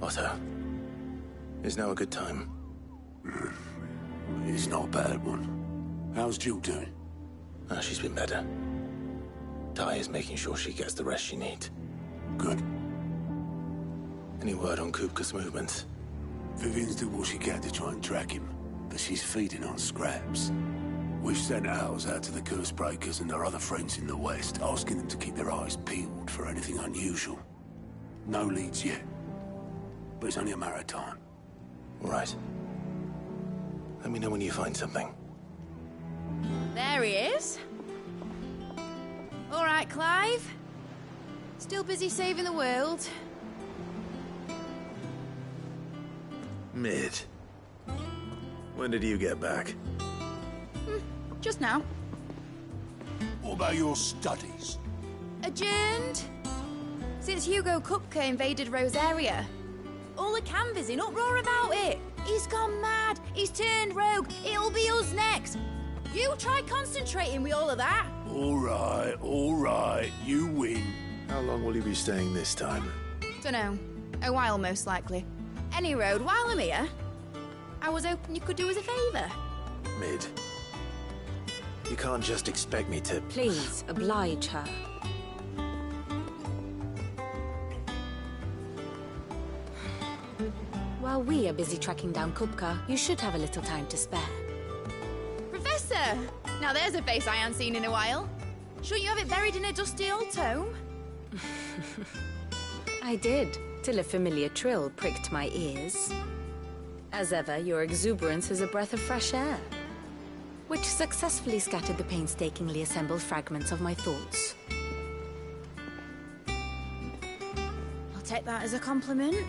Otto, is now a good time? It's not a bad one. How's Jill doing? She's been better. Ty is making sure she gets the rest she needs. Good. Any word on Kupka's movements? Vivian's did what she can to try and track him, but she's feeding on scraps. We've sent ours out to the curse breakers and our other friends in the west, asking them to keep their eyes peeled for anything unusual. No leads yet, but it's only a matter of time. All right. Let me know when you find something. There he is. All right, Clive. Still busy saving the world. Mid. When did you get back? Just now. What about your studies? Adjourned. Since Hugo Kupka invaded Rosaria. All the canvas in uproar about it. He's gone mad. He's turned rogue. It'll be us next. You try concentrating with all of that. All right. You win. How long will you be staying this time? Dunno. A while, most likely. Any road, while I'm here, I was hoping you could do us a favour. Mid. You can't just expect me to... Please, oblige her. While we are busy tracking down Kupka, you should have a little time to spare. Professor! Now there's a face I haven't seen in a while. Shouldn't you have it buried in a dusty old tome? I did, till a familiar trill pricked my ears. As ever, your exuberance is a breath of fresh air, which successfully scattered the painstakingly assembled fragments of my thoughts. I'll take that as a compliment.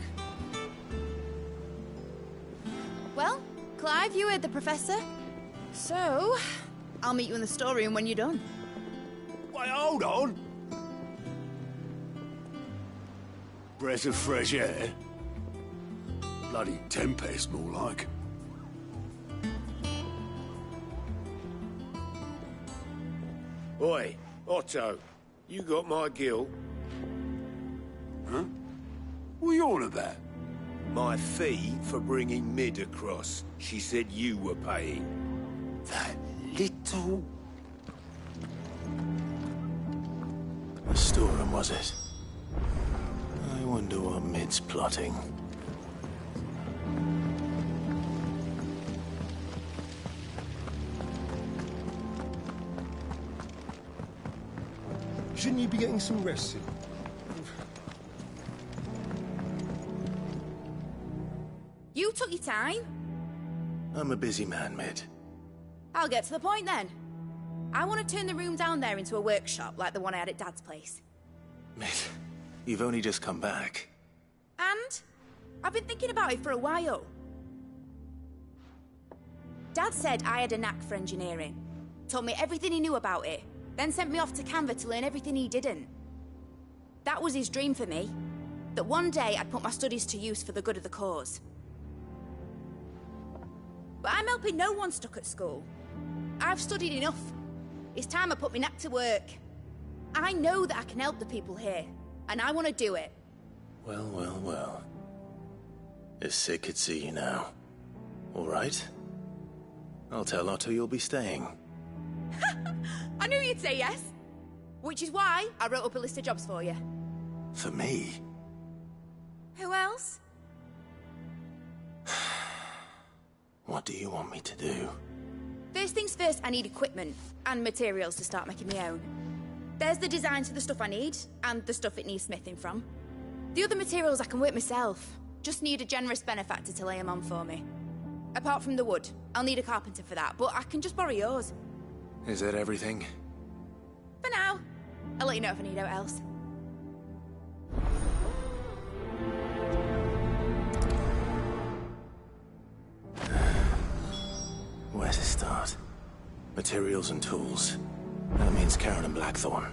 Well, Clive, you heard the Professor. So, I'll meet you in the storeroom when you're done. Wait, hold on. Breath of fresh air. Bloody tempest, more like. Oi, Otto, you got my gill? Huh? What are you on about? My fee for bringing Mid across. She said you were paying. That little... The storeroom, was it? I wonder what Mid's plotting. Shouldn't you be getting some rest soon? You took your time. I'm a busy man, Mid. I'll get to the point then. I want to turn the room down there into a workshop like the one I had at Dad's place. Mid, you've only just come back. And I've been thinking about it for a while. Dad said I had a knack for engineering. Told me everything he knew about it. Then sent me off to Canva to learn everything he didn't. That was his dream for me. That one day I'd put my studies to use for the good of the cause. But I'm helping no one stuck at school. I've studied enough. It's time I put my knack to work. I know that I can help the people here, and I want to do it. Well. If Sid could see you now. All right? I'll tell Otto you'll be staying. I knew you'd say yes. Which is why I wrote up a list of jobs for you. For me? Who else? What do you want me to do? First things first, I need equipment and materials to start making my own. There's the designs for the stuff I need, and the stuff it needs smithing from. The other materials I can work myself. Just need a generous benefactor to lay them on for me. Apart from the wood, I'll need a carpenter for that, but I can just borrow yours. Is that everything? For now. I'll let you know if I need out else. Where to start? Materials and tools. That means Karen and Blackthorn.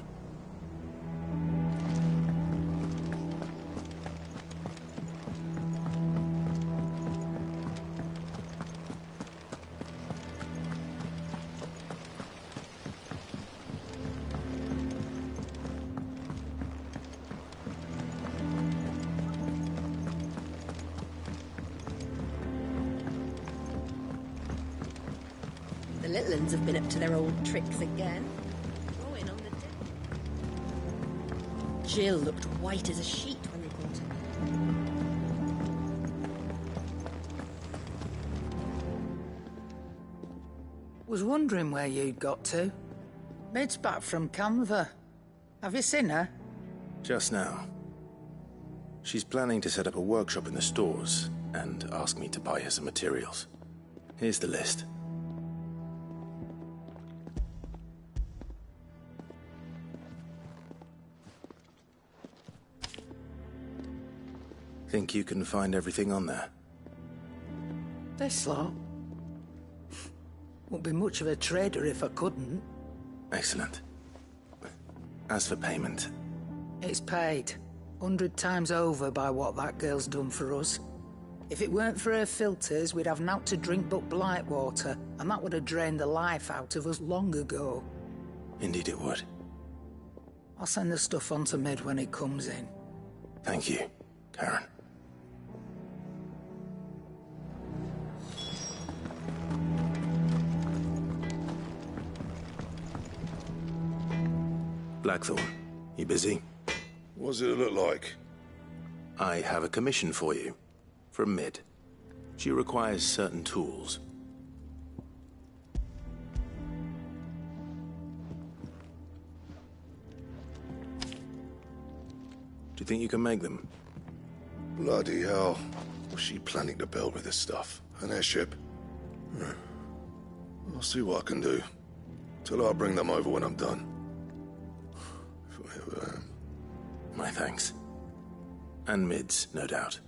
little uns have been up to their old tricks again. Drawing on the Jill looked white as a sheet when they brought her. Was wondering where you'd got to. Mid's back from Canva. Have you seen her? Just now. She's planning to set up a workshop in the stores and ask me to buy her some materials. Here's the list. Think you can find everything on there? This lot. Wouldn't be much of a trader if I couldn't. Excellent. As for payment... It's paid. 100 times over by what that girl's done for us. If it weren't for her filters, we'd have naught to drink but blight water, and that would have drained the life out of us long ago. Indeed it would. I'll send the stuff on to Mid when it comes in. Thank you, Karen. Blackthorn, you busy? What does it look like? I have a commission for you. From Mid. She requires certain tools. Do you think you can make them? Bloody hell. What's she planning to build with this stuff? An airship? I'll see what I can do. Till I'll bring them over when I'm done. My thanks. And Mid's, no doubt.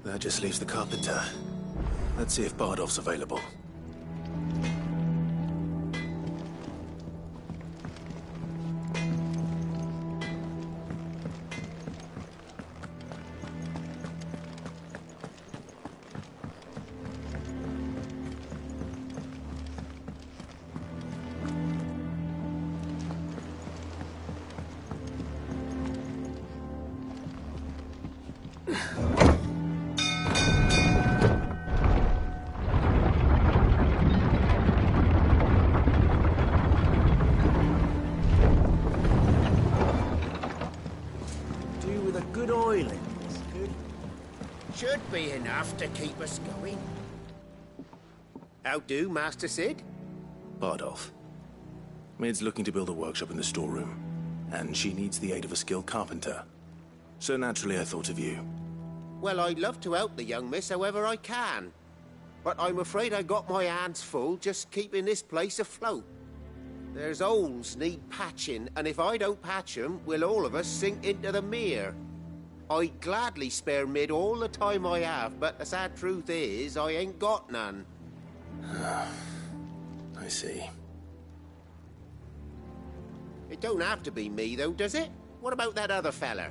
That just leaves the carpenter. Let's see if Bardolph's available. Should be enough to keep us going. How do, Master Sid? Bardolph. Mid's looking to build a workshop in the storeroom, and she needs the aid of a skilled carpenter. So naturally I thought of you. Well, I'd love to help the young miss however I can. But I'm afraid I got my hands full just keeping this place afloat. There's holes need patching, and if I don't patch them, will all of us sink into the mere. I'd gladly spare Mid all the time I have, but the sad truth is, I ain't got none. I see. It don't have to be me, though, does it? What about that other fella?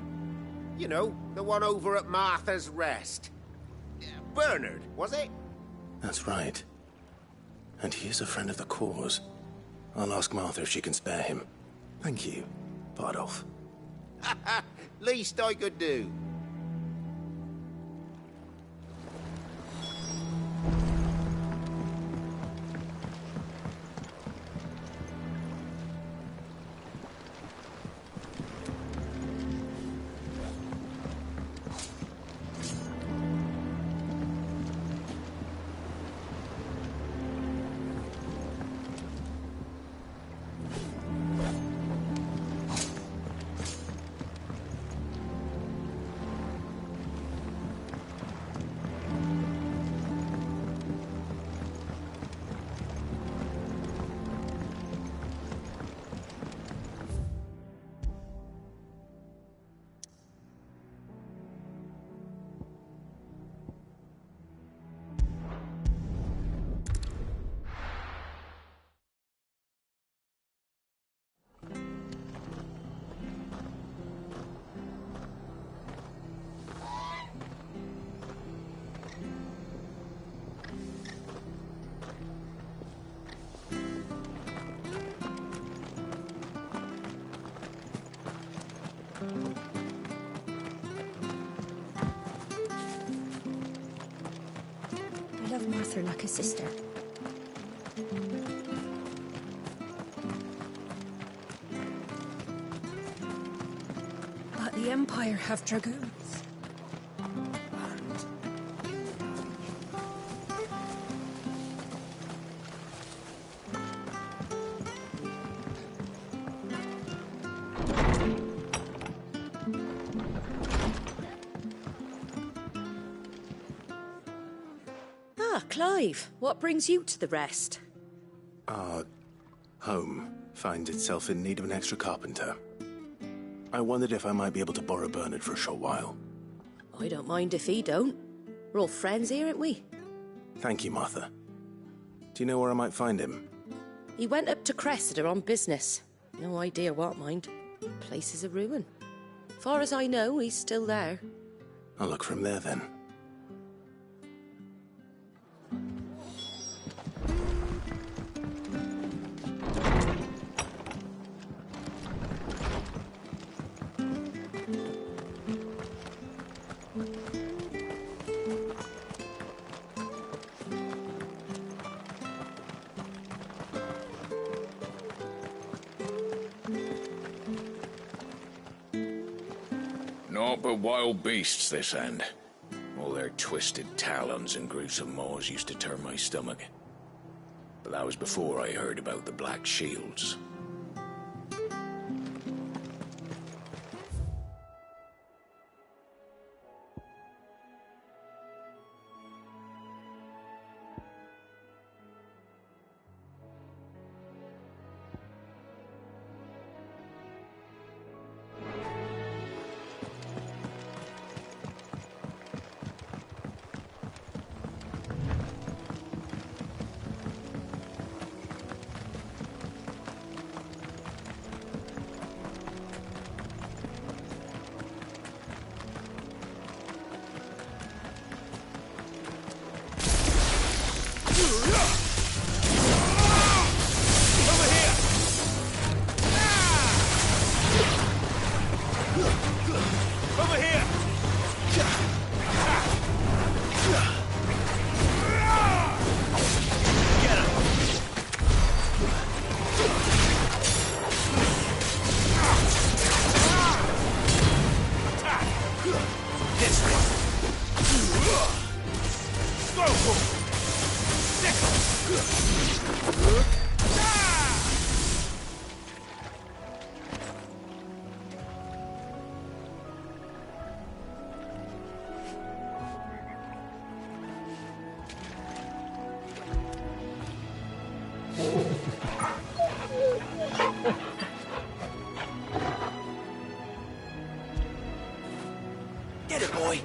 You know, the one over at Martha's Rest. Bernard, was it? That's right. And he is a friend of the cause. I'll ask Martha if she can spare him. Thank you, Bardolph. Least I could do. love Martha like a sister. But the Empire have dragoons. Clive, what brings you to the rest? Our home finds itself in need of an extra carpenter. I wondered if I might be able to borrow Bernard for a short while. I don't mind if he don't. We're all friends here, aren't we? Thank you, Martha. Do you know where I might find him? He went up to Cressida on business. No idea what, mind. Place is a ruin. Far as I know, he's still there. I'll look for him there, then. Naught but wild beasts, this end. All their twisted talons and gruesome maws used to turn my stomach. But that was before I heard about the Black Shields. Get it, boy!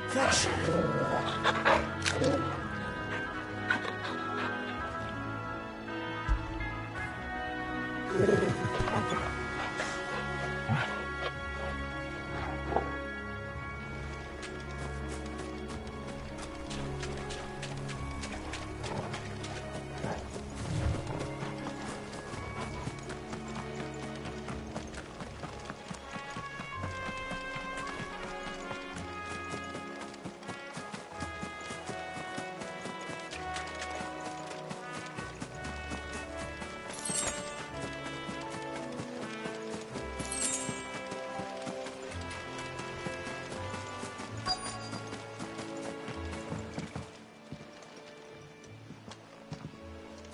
Fetch!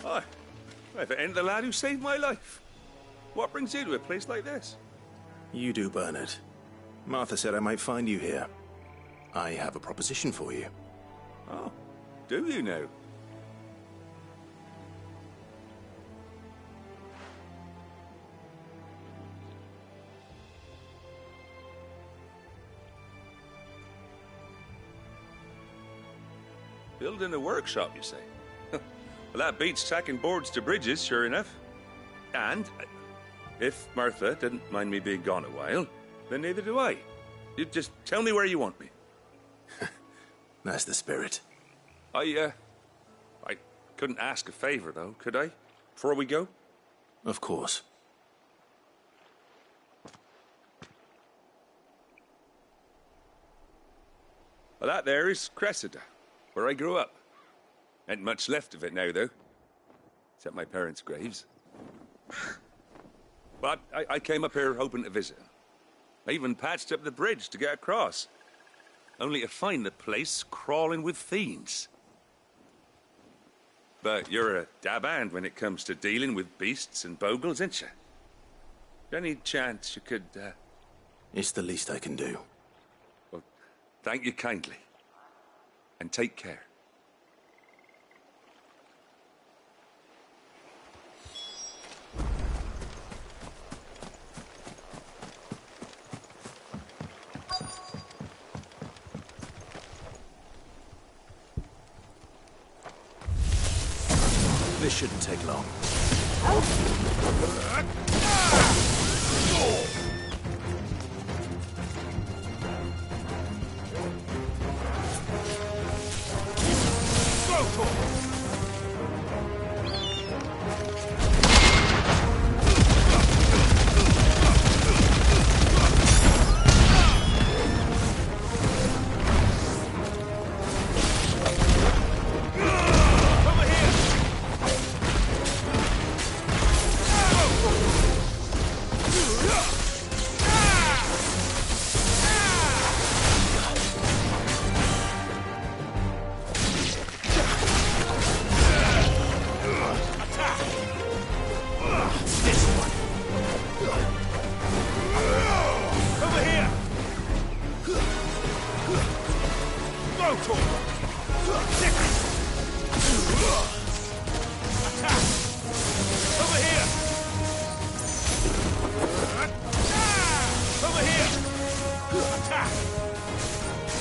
Hi. If it ain't the lad who saved my life. What brings you to a place like this? You do, Bernard. Martha said I might find you here. I have a proposition for you. Oh, do you now? Building a workshop, you say? Well, that beats tacking boards to bridges, sure enough. And if Martha didn't mind me being gone a while, then neither do I. You just tell me where you want me. That's the spirit. I couldn't ask a favor, though, could I? Before we go? Of course. Well, that there is Cressida, where I grew up. Ain't much left of it now, though. Except my parents' graves. But I came up here hoping to visit. I even patched up the bridge to get across. Only to find the place crawling with fiends. But you're a dab hand when it comes to dealing with beasts and bogles, ain't you? Any chance you could, It's the least I can do. Well, thank you kindly. And take care. This shouldn't take long.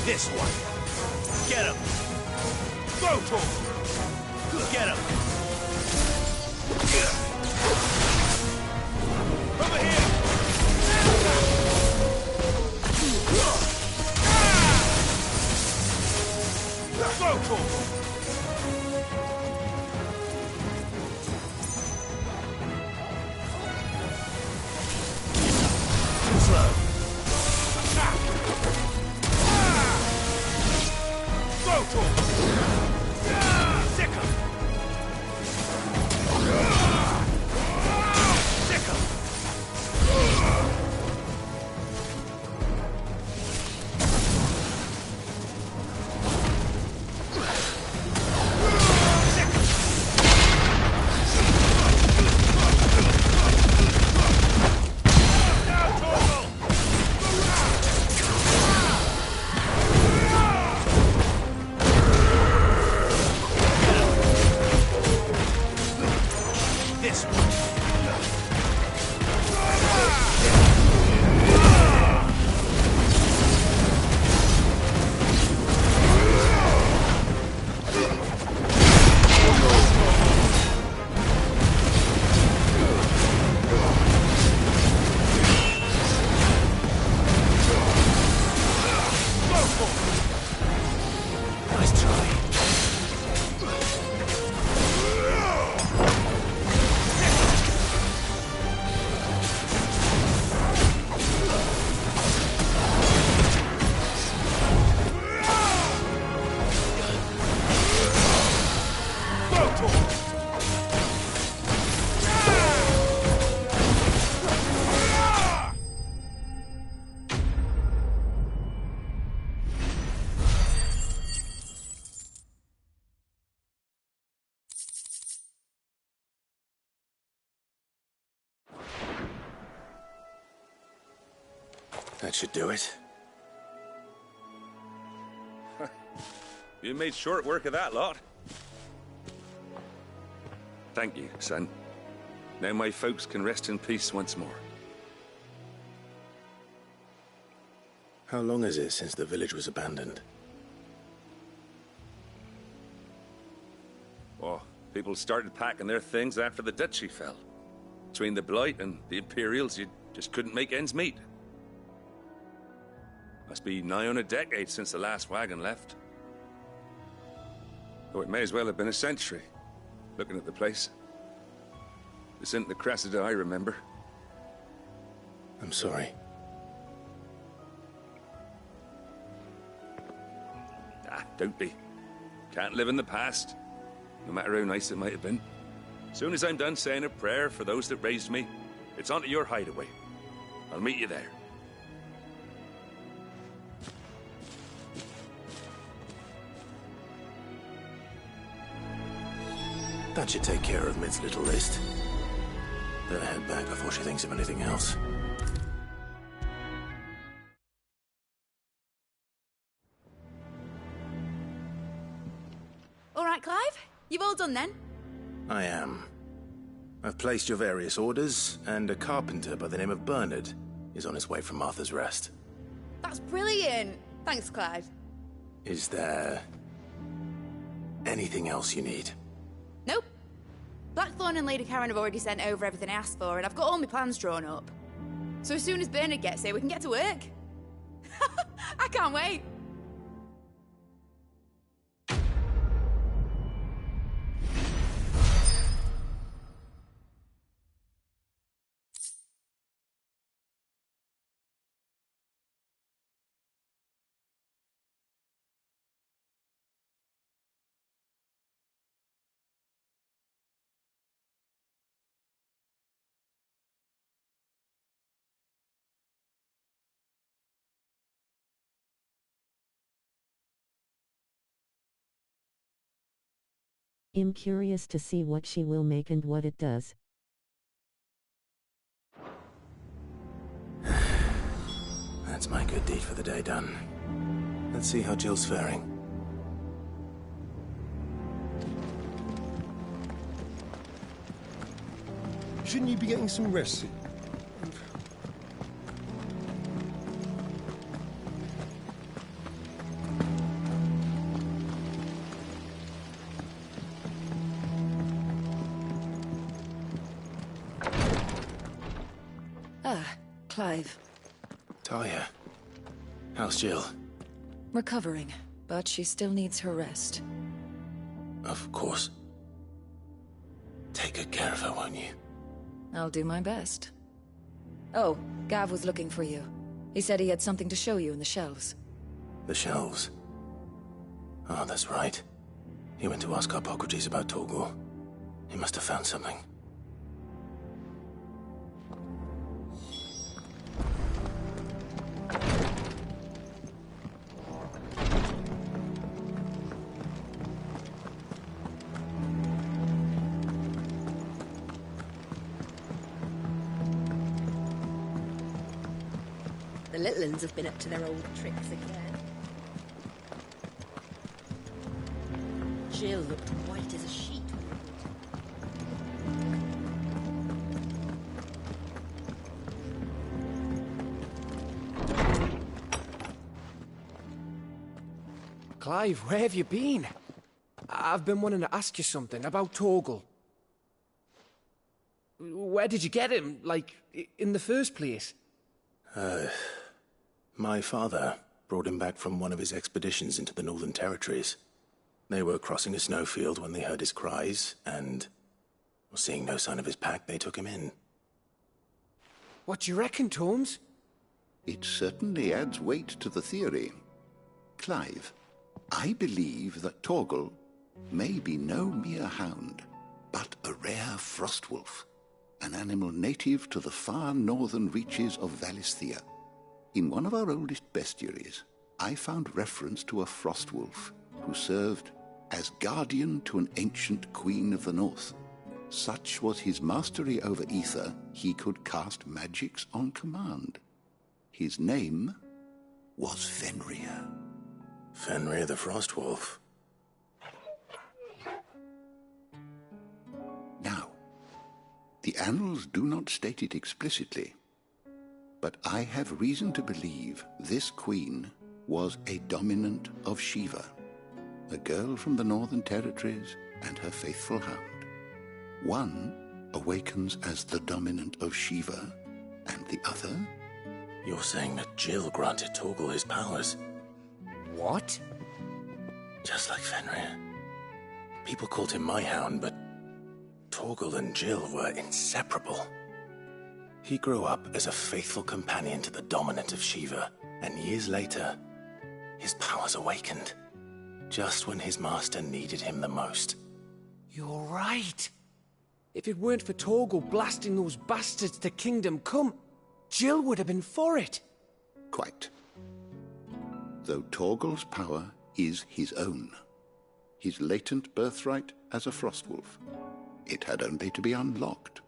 This one. Get him. Go to him. Get him. Over here. Go to him. Too slow. Go to him! Sick him! Sick him! That should do it. You made short work of that lot. Thank you, son. Now my folks can rest in peace once more. How long is it since the village was abandoned? Oh, people started packing their things after the duchy fell. Between the Blight and the Imperials, you just couldn't make ends meet. Must be nigh on a decade since the last wagon left. Though it may as well have been a century, looking at the place. This isn't the Cressida I remember. I'm sorry. Ah, don't be. Can't live in the past, no matter how nice it might have been. Soon as I'm done saying a prayer for those that raised me, it's on to your hideaway. I'll meet you there. That should take care of Mid's little list. Better head back before she thinks of anything else. All right, Clive? You've all done then? I am. I've placed your various orders, and a carpenter by the name of Bernard is on his way from Martha's Rest. That's brilliant. Thanks, Clive. Is there anything else you need? Nope. Blackthorn and Lady Karen have already sent over everything I asked for, and I've got all my plans drawn up. So as soon as Bernard gets here, we can get to work. I can't wait. I'm curious to see what she will make and what it does. That's my good deed for the day done. Let's see how Jill's faring. Shouldn't you be getting some rest? Clive. Talia. How's Jill? Recovering, but she still needs her rest. Of course. Take good care of her, won't you? I'll do my best. Oh, Gav was looking for you. He said he had something to show you in the shelves. The shelves? Oh, that's right. He went to ask Hippocrates about Torgor. He must have found something. The little uns have been up to their old tricks again. Jill looked white as a sheet. Clive, where have you been? I've been wanting to ask you something about Torgal. Where did you get him, like, in the first place? My father brought him back from one of his expeditions into the Northern Territories. They were crossing a snowfield when they heard his cries, and, seeing no sign of his pack, they took him in. What do you reckon, Tomes? It certainly adds weight to the theory. Clive, I believe that Torgal may be no mere hound, but a rare frostwolf, an animal native to the far northern reaches of Valisthea. In one of our oldest bestiaries, I found reference to a frostwolf who served as guardian to an ancient queen of the north. Such was his mastery over ether, he could cast magics on command. His name was Fenrir. Fenrir the Frostwolf. Now, the annals do not state it explicitly, but I have reason to believe this queen was a dominant of Shiva, a girl from the Northern Territories and her faithful hound. One awakens as the dominant of Shiva, and the other... You're saying that Jill granted Torgal his powers? What? Just like Fenrir. People called him my hound, but Torgal and Jill were inseparable. He grew up as a faithful companion to the dominant of Shiva, and years later, his powers awakened, just when his master needed him the most. You're right. If it weren't for Torgal blasting those bastards to Kingdom Come, Jill would have been for it. Quite. Though Torgal's power is his own. His latent birthright as a Frostwolf. It had only to be unlocked.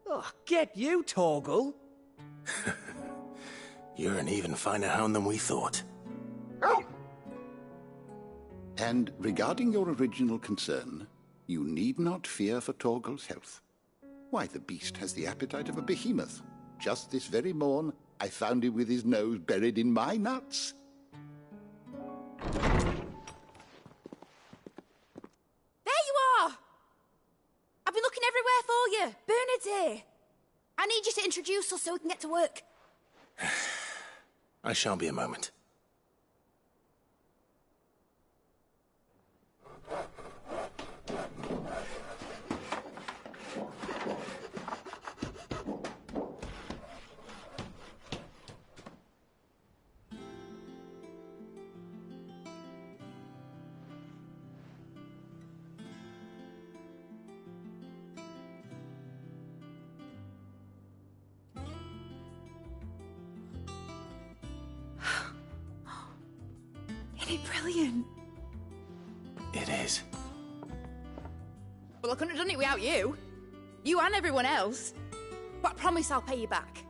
Oh, get you, Torgal! You're an even finer hound than we thought. And regarding your original concern, you need not fear for Torgal's health. Why, the beast has the appetite of a behemoth. Just this very morn, I found him with his nose buried in my nuts. There you are! I've been looking everywhere for you. Bernard's here. I need you to introduce us so we can get to work. I shan't be a moment. Isn't it brilliant? It is. Well, I couldn't have done it without you. You and everyone else. But I promise I'll pay you back.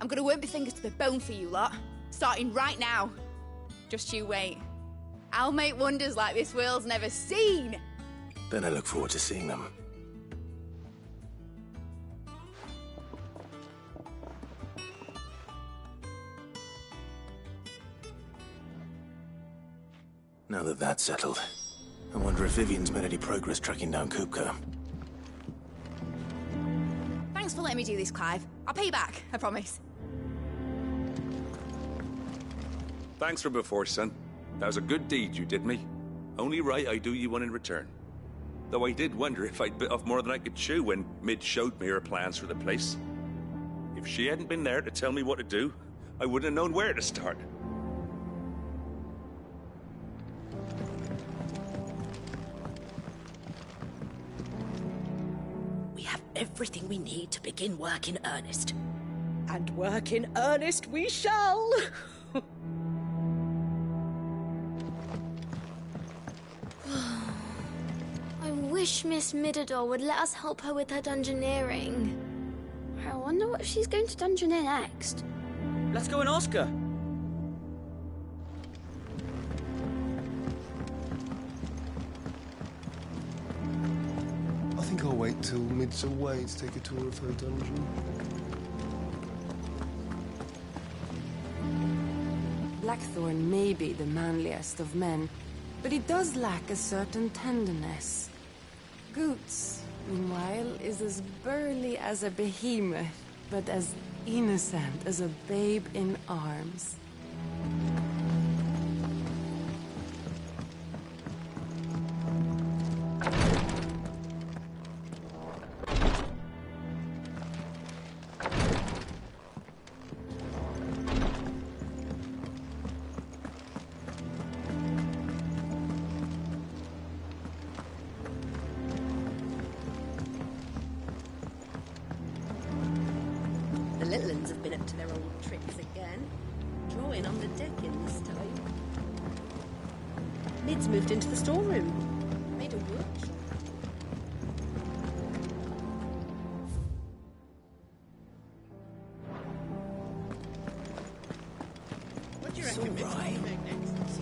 I'm gonna work my fingers to the bone for you lot. Starting right now. Just you wait. I'll make wonders like this world's never seen. Then I look forward to seeing them. Now that that's settled, I wonder if Vivian's made any progress tracking down Kupka. Thanks for letting me do this, Clive. I'll pay you back, I promise. Thanks for before, son. That was a good deed you did me. Only right I do you one in return. Though I did wonder if I'd bit off more than I could chew when Mid showed me her plans for the place. If she hadn't been there to tell me what to do, I wouldn't have known where to start. We have everything we need to begin work in earnest. And work in earnest we shall! I wish Miss Midador would let us help her with her dungeoneering. I wonder what she's going to dungeoneer next. Let's go and ask her. I think I'll wait till Mid's away to take a tour of her dungeon. Blackthorn may be the manliest of men, but he does lack a certain tenderness. Goots, meanwhile, is as burly as a behemoth, but as innocent as a babe in arms. The little uns have been up to their old tricks again. Drawing on the deck in this time. Mid's moved into the storeroom. Made a workshop. What do you reckon Mid's gonna make next?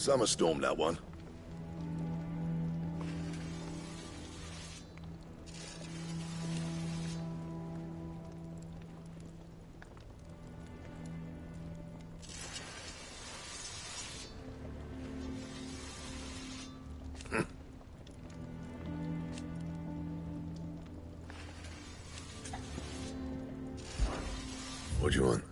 Summer storm, that one. What do you want?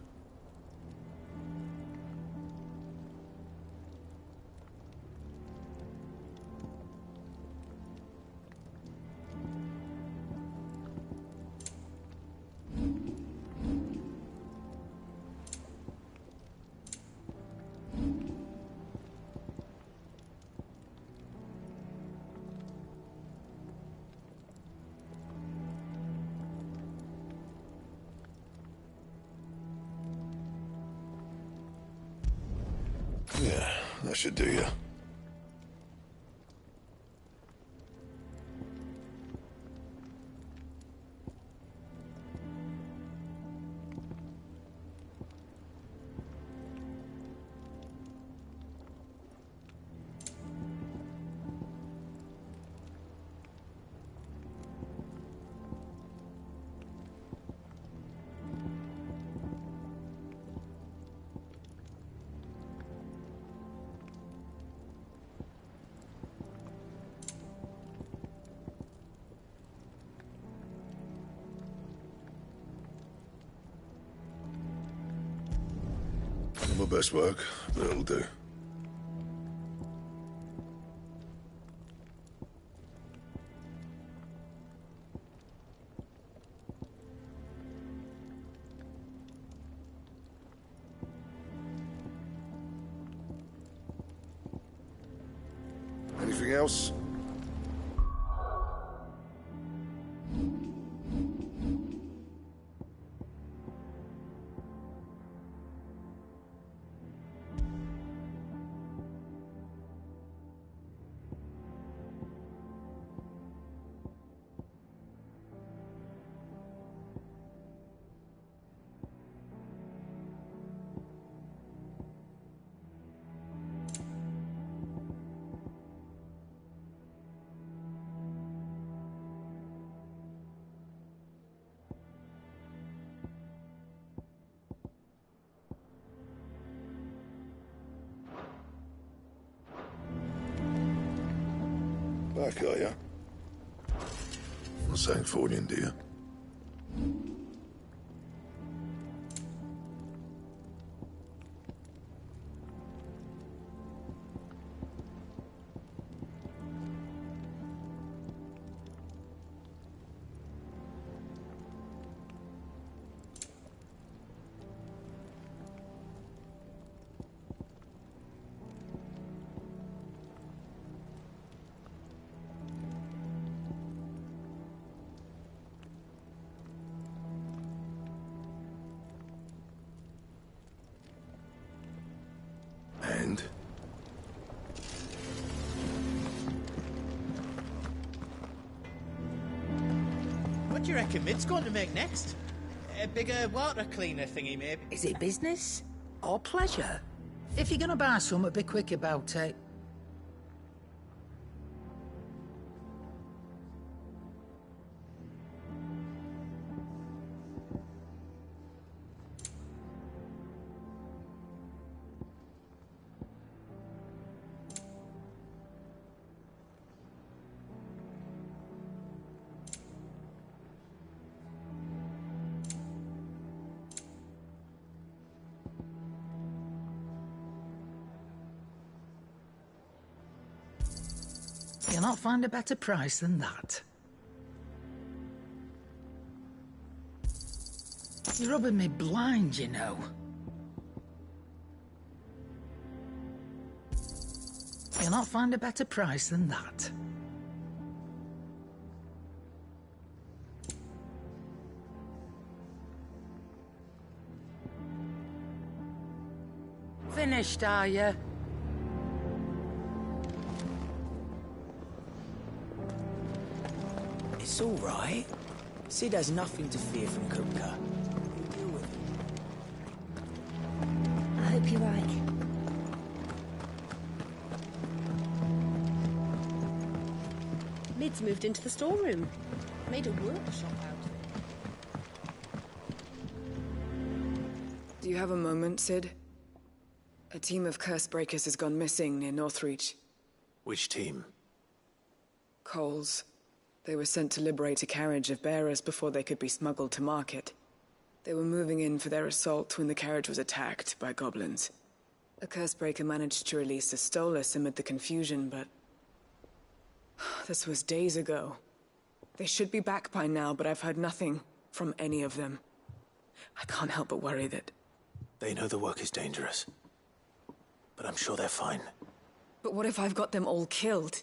Yeah, that should do you. Not my best work, but it'll do. Anything else? Back, are ya? Not saying Fordian, do you? And? What do you reckon Mid's going to make next? A bigger water cleaner thingy, maybe? Is it business or pleasure? If you're gonna buy something, be quick about it. You'll not find a better price than that. You're rubbing me blind, you know. You'll not find a better price than that. Finished, are you? It's all right. Sid has nothing to fear from Kupka. We'll deal with it. I hope you're right. Mid's moved into the storeroom. Made a workshop out of it. Do you have a moment, Sid? A team of curse breakers has gone missing near Northreach. Which team? Coles. They were sent to liberate a carriage of bearers before they could be smuggled to market. They were moving in for their assault when the carriage was attacked by goblins. A cursebreaker managed to release a Stolas amid the confusion, but... this was days ago. They should be back by now, but I've heard nothing from any of them. I can't help but worry that... They know the work is dangerous. But I'm sure they're fine. But what if I've got them all killed?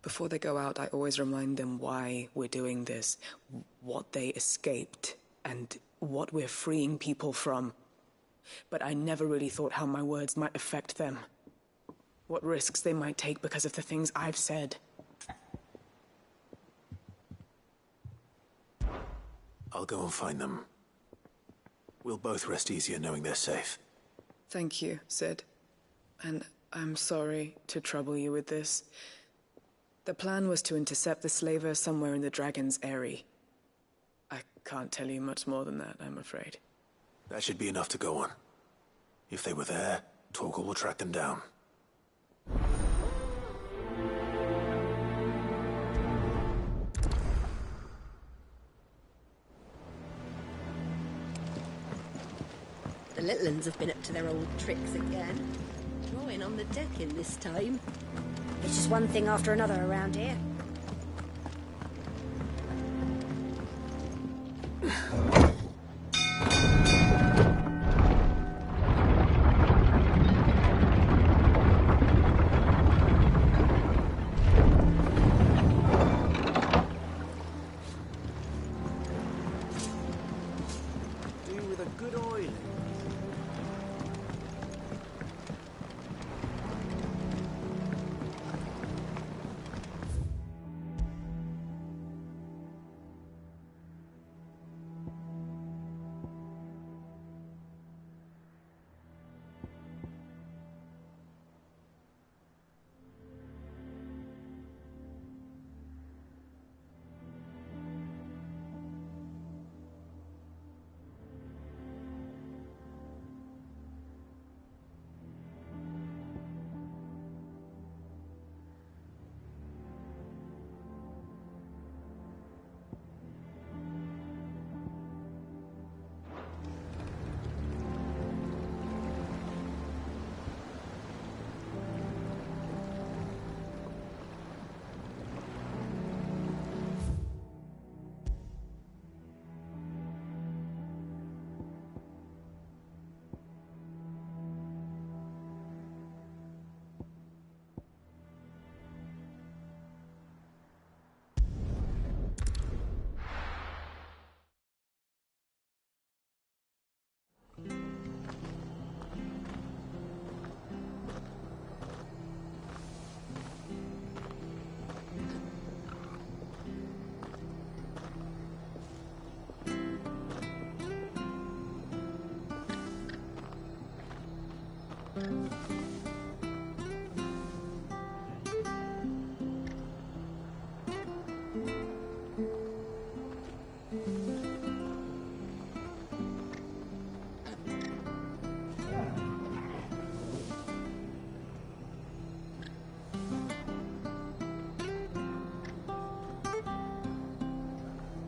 Before they go out, I always remind them why we're doing this, what they escaped, and what we're freeing people from. But I never really thought how my words might affect them. What risks they might take because of the things I've said. I'll go and find them. We'll both rest easier knowing they're safe. Thank you, Sid. And I'm sorry to trouble you with this. The plan was to intercept the slaver somewhere in the Dragon's Eyrie. I can't tell you much more than that, I'm afraid. That should be enough to go on. If they were there, Torgal will track them down. The little uns have been up to their old tricks again. Drawing on the decking this time. It's just one thing after another around here. Do with a good oil.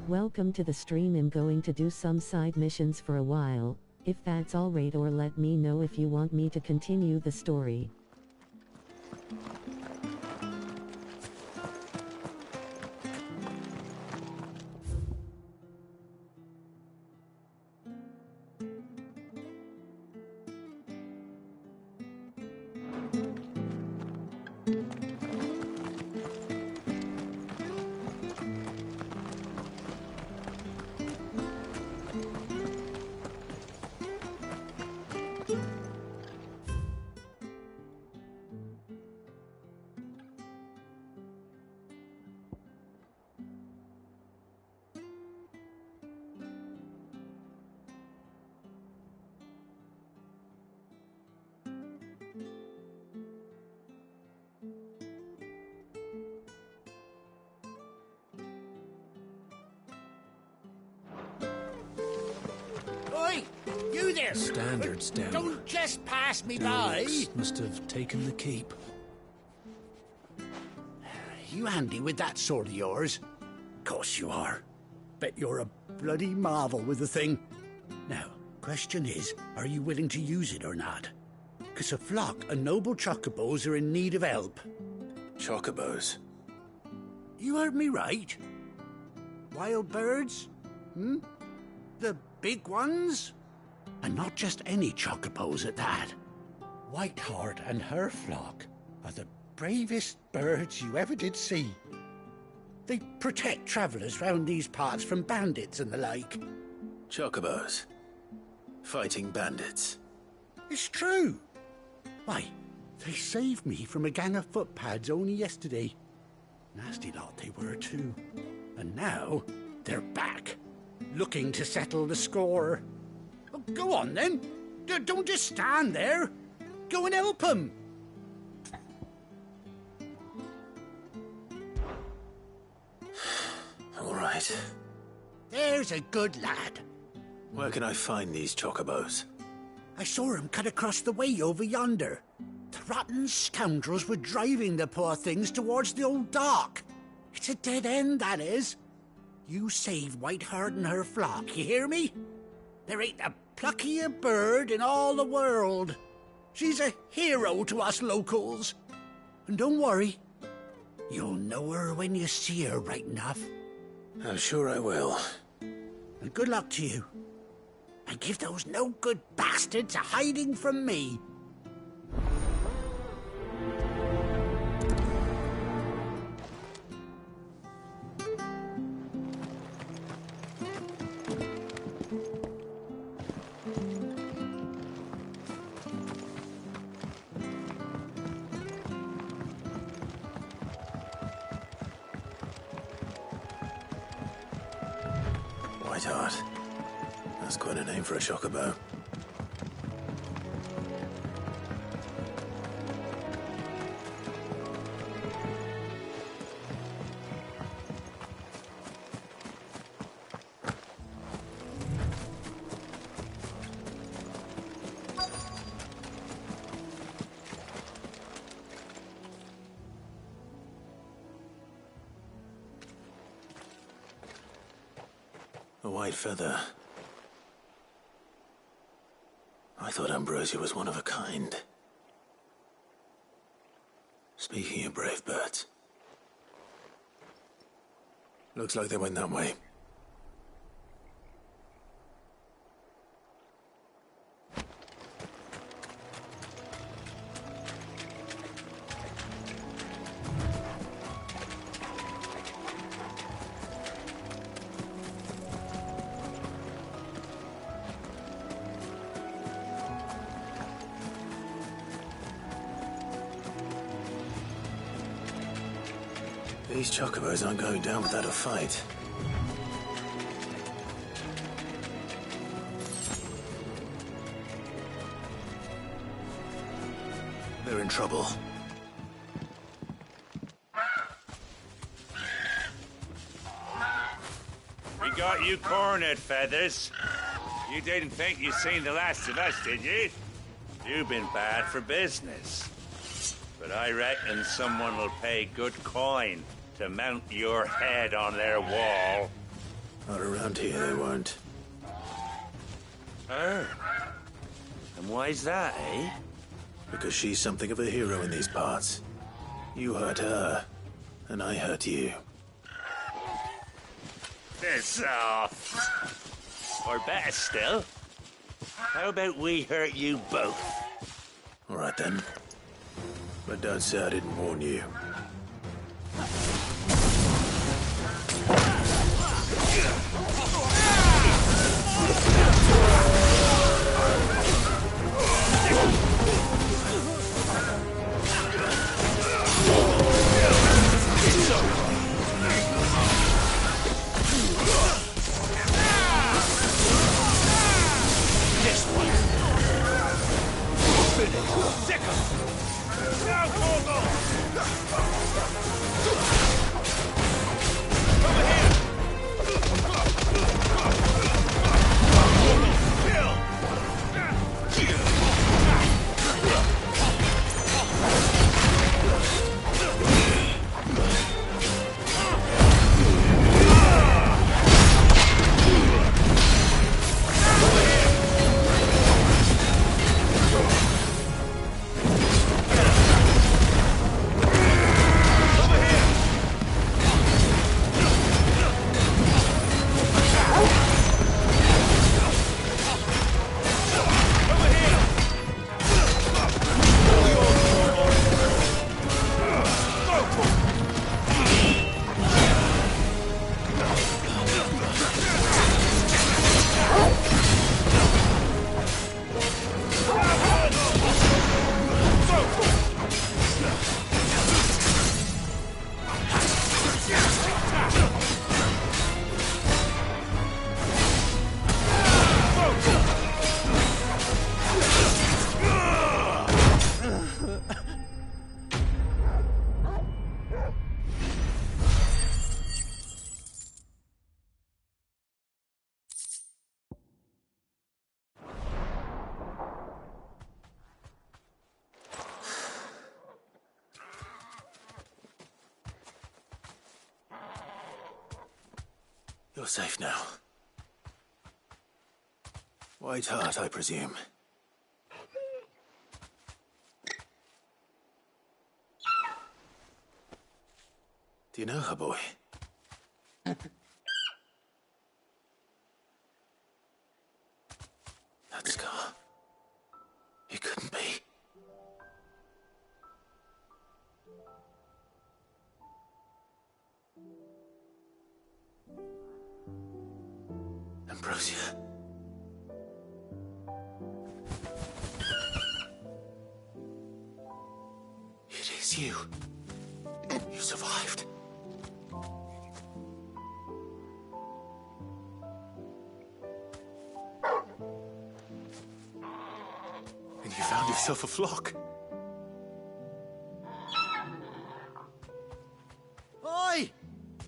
Welcome to the stream. I'm going to do some side missions for a while, if that's alright, or let me know if you want me to continue the story. there! Standards down. Don't just pass me by! Dogs must have taken the keep. You handy with that sword of yours? Course you are. Bet you're a bloody marvel with the thing. Now, question is, are you willing to use it or not? 'Cause a flock of noble chocobos are in need of help. Chocobos? You heard me right. Wild birds? The big ones? And not just any chocobos at that. Whiteheart and her flock are the bravest birds you ever did see. They protect travellers round these parts from bandits and the like. Chocobos? Fighting bandits? It's true. Why, they saved me from a gang of footpads only yesterday. Nasty lot they were too. And now they're back, looking to settle the score. Oh, go on then. Don't just stand there. Go and help them. All right. There's a good lad. Where can I find these chocobos? I saw him cut across the way over yonder. The rotten scoundrels were driving the poor things towards the old dock. It's a dead end, that is. You save Whiteheart and her flock, you hear me? There ain't a pluckier bird in all the world. She's a hero to us locals. And don't worry, you'll know her when you see her right enough. I'm sure I will. And good luck to you. And give those no-good bastards a hiding from me. Whiteheart. That's quite a name for a chocobo. A white feather. I thought Ambrosia was one of a kind. Speaking of brave birds. Looks like they went that way. These chocobos aren't going down without a fight. They're in trouble. We got you cornered, Feathers. You didn't think you'd seen the last of us, did you? You've been bad for business. But I reckon someone will pay good coin to mount your head on their wall. Not around here, they won't. Oh. And why's that, eh? Because she's something of a hero in these parts. You hurt her, and I hurt you. Piss off. Or better still, how about we hurt you both? All right then. But don't say I didn't warn you. This one. Sick 'em. Now, Corvo! You're safe now. White Hart, I presume. Do you know her, boy? That scar. It couldn't be. Ambrosia. It is you. You survived. And you found yourself a flock. Oi!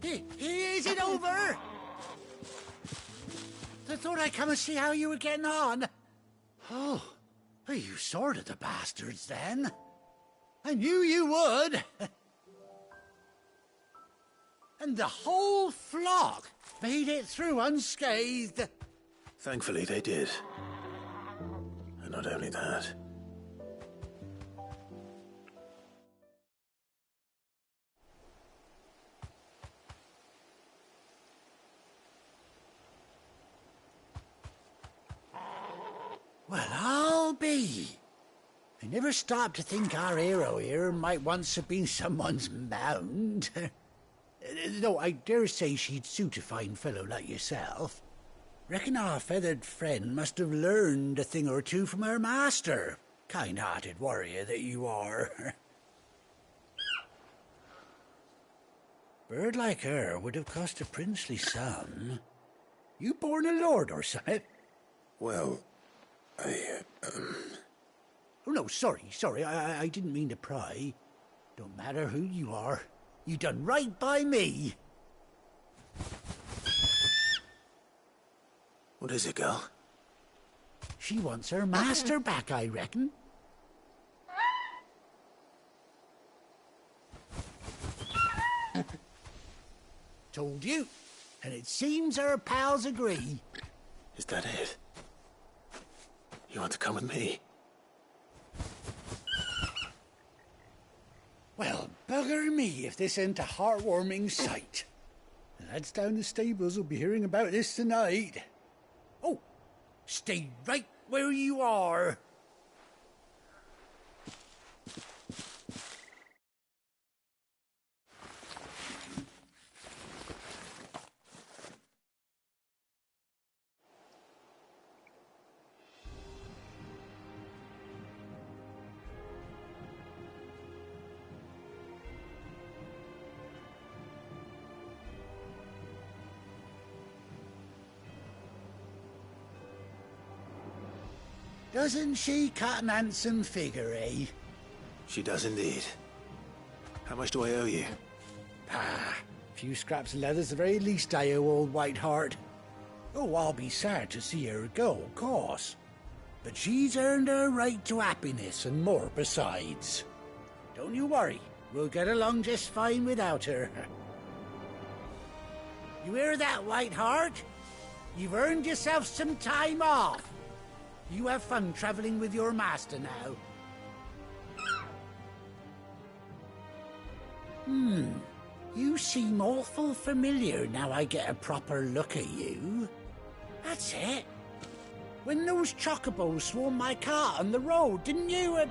Is it over? I thought I'd come and see how you were getting on. Oh, well, you sorted the bastards then. I knew you would. And the whole flock made it through unscathed. Thankfully, they did. And not only that. Well, I'll be. I never stopped to think our hero here might once have been someone's mount. Though I dare say she'd suit a fine fellow like yourself. Reckon our feathered friend must have learned a thing or two from her master. Kind-hearted warrior that you are. Bird like her would have cost a princely sum. You born a lord or something? Well, Oh, no, sorry. I didn't mean to pry. Don't matter who you are. You done right by me. What is it, girl? She wants her master back, I reckon. Told you. And it seems her pals agree. Is that it? You want to come with me? Well, bugger me if this ain't a heartwarming sight. The lads down the stables will be hearing about this tonight. Oh, stay right where you are. Doesn't she cut an handsome figure, eh? She does indeed. How much do I owe you? Ah, a few scraps of leather's the very least I owe old White Hart. Oh, I'll be sad to see her go, of course. But she's earned her right to happiness and more besides. Don't you worry, we'll get along just fine without her. You hear that, White Hart? You've earned yourself some time off. You have fun traveling with your master now. You seem awful familiar now I get a proper look at you. That's it. When those chocobos swarmed my car on the road, didn't you?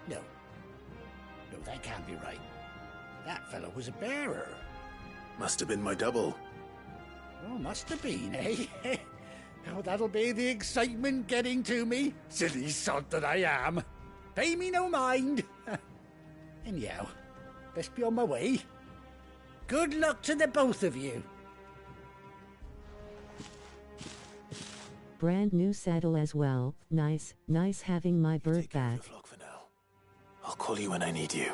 No, that can't be right. That fellow was a bearer. Must have been my double. Oh, must have been, eh? Oh, that'll be the excitement getting to me. Silly sod that I am. Pay me no mind. Anyhow, best be on my way. Good luck to the both of you. Brand new saddle as well. Nice having my bird back. For now. I'll call you when I need you.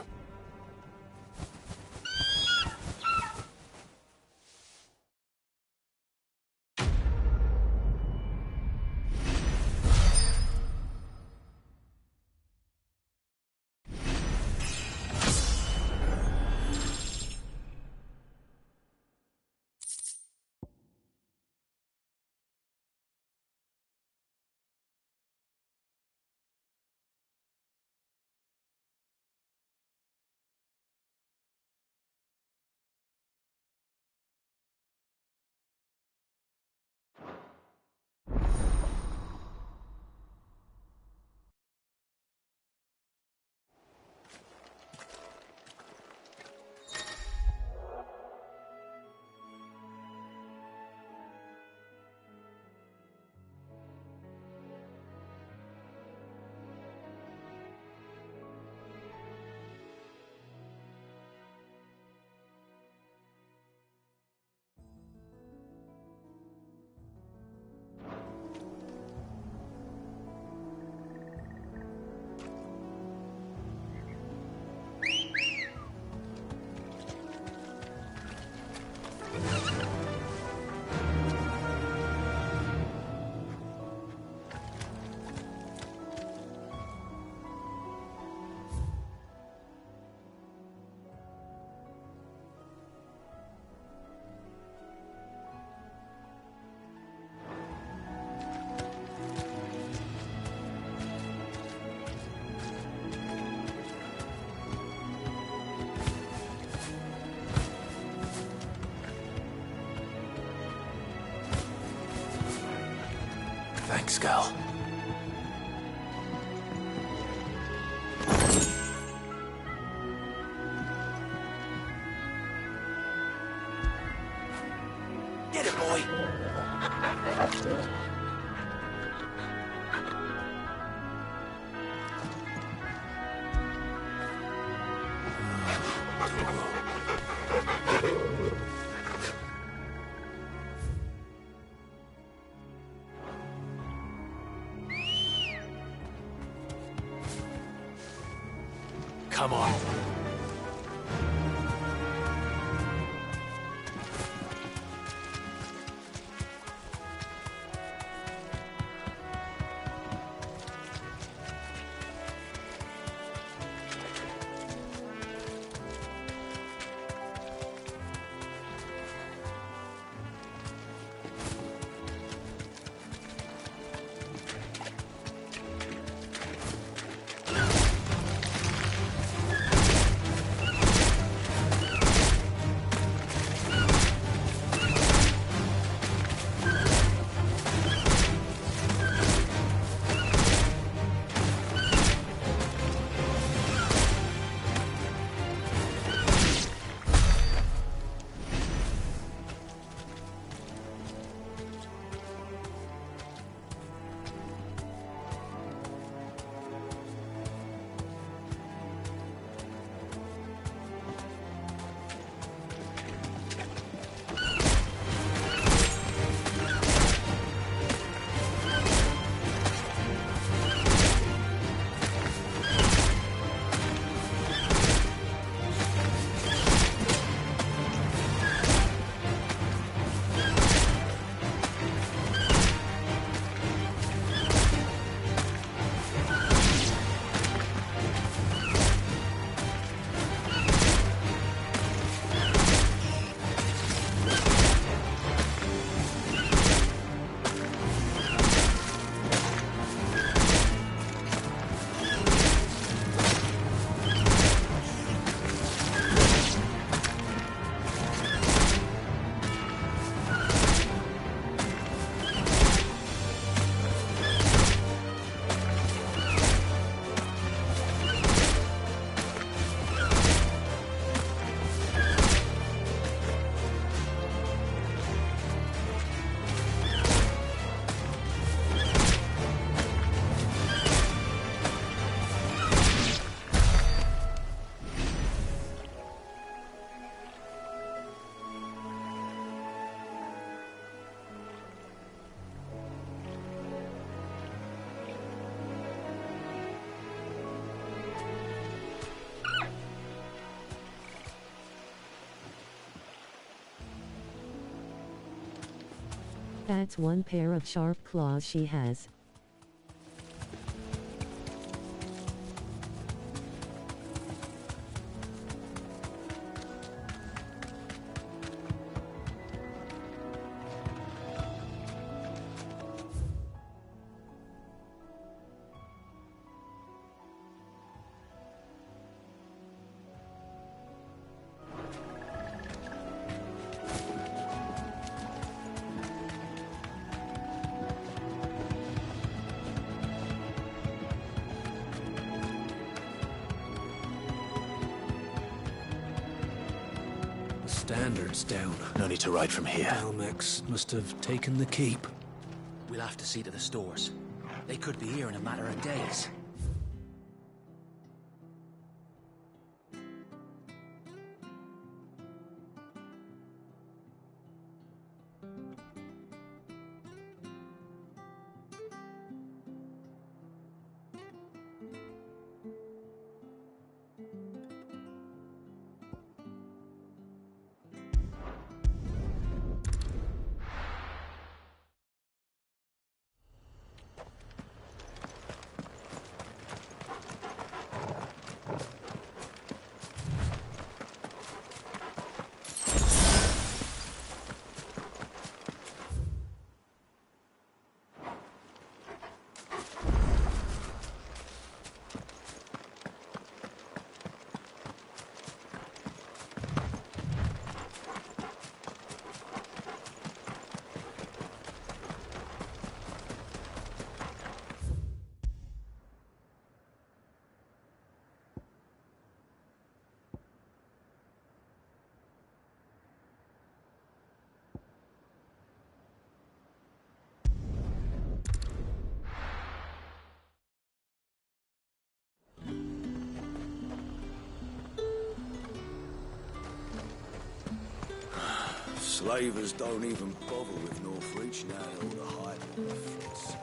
Thanks, girl. Get it, boy! Come on. That's one pair of sharp claws she has. Standards down. No need to ride from here. Almex must have taken the keep. We'll have to see to the stores. They could be here in a matter of days. Slavers don't even bother with Northreach now they ought to hide on the fence.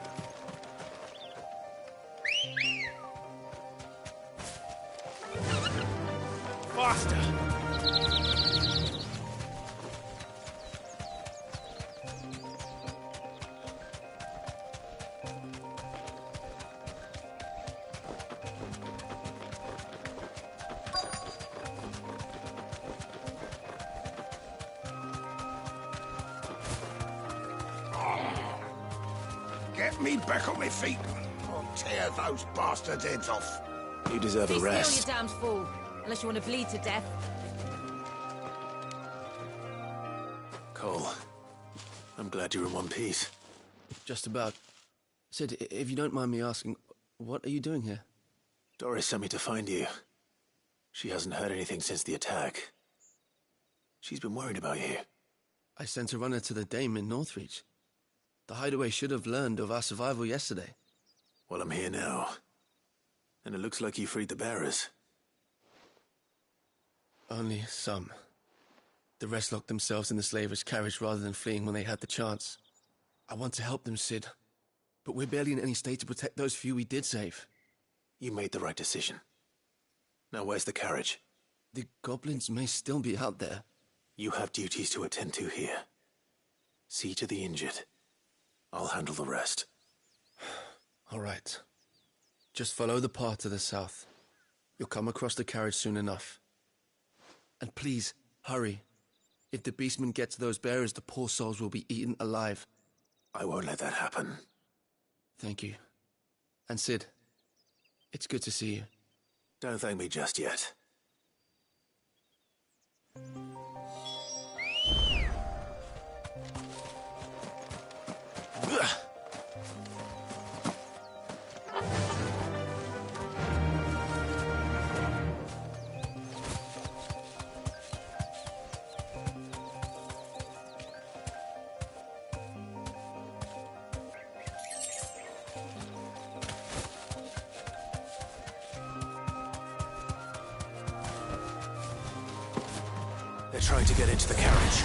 Faster! Get me back on my feet. I'll tear those bastards' heads off. You deserve a Stay rest. still, you damned fool. Unless you want to bleed to death. Cole, I'm glad you're in one piece. Just about. Sid, if you don't mind me asking, what are you doing here? Doris sent me to find you. She hasn't heard anything since the attack. She's been worried about you. I sent a runner to the Dame in Northreach. The hideaway should have learned of our survival yesterday. Well, I'm here now. And it looks like you freed the bearers. Only some. The rest locked themselves in the slavers' carriage rather than fleeing when they had the chance. I want to help them, Sid. But we're barely in any state to protect those few we did save. You made the right decision. Now where's the carriage? The goblins may still be out there. You have duties to attend to here. See to the injured. I'll handle the rest. All right. Just follow the path to the south. You'll come across the carriage soon enough. And please, hurry. If the beastmen get to those bearers, the poor souls will be eaten alive. I won't let that happen. Thank you. And Sid, it's good to see you. Don't thank me just yet. They're trying to get into the carriage.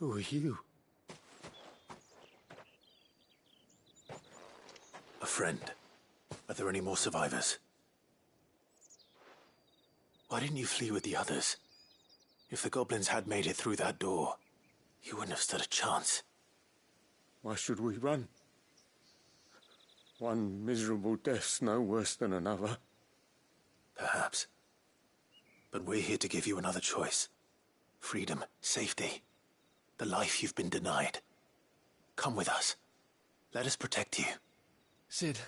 Who are you? A friend. Are there any more survivors? Why didn't you flee with the others? If the goblins had made it through that door, you wouldn't have stood a chance. Why should we run? One miserable death's no worse than another. Perhaps. But we're here to give you another choice. Freedom, safety, the life you've been denied. Come with us. Let us protect you. Sid,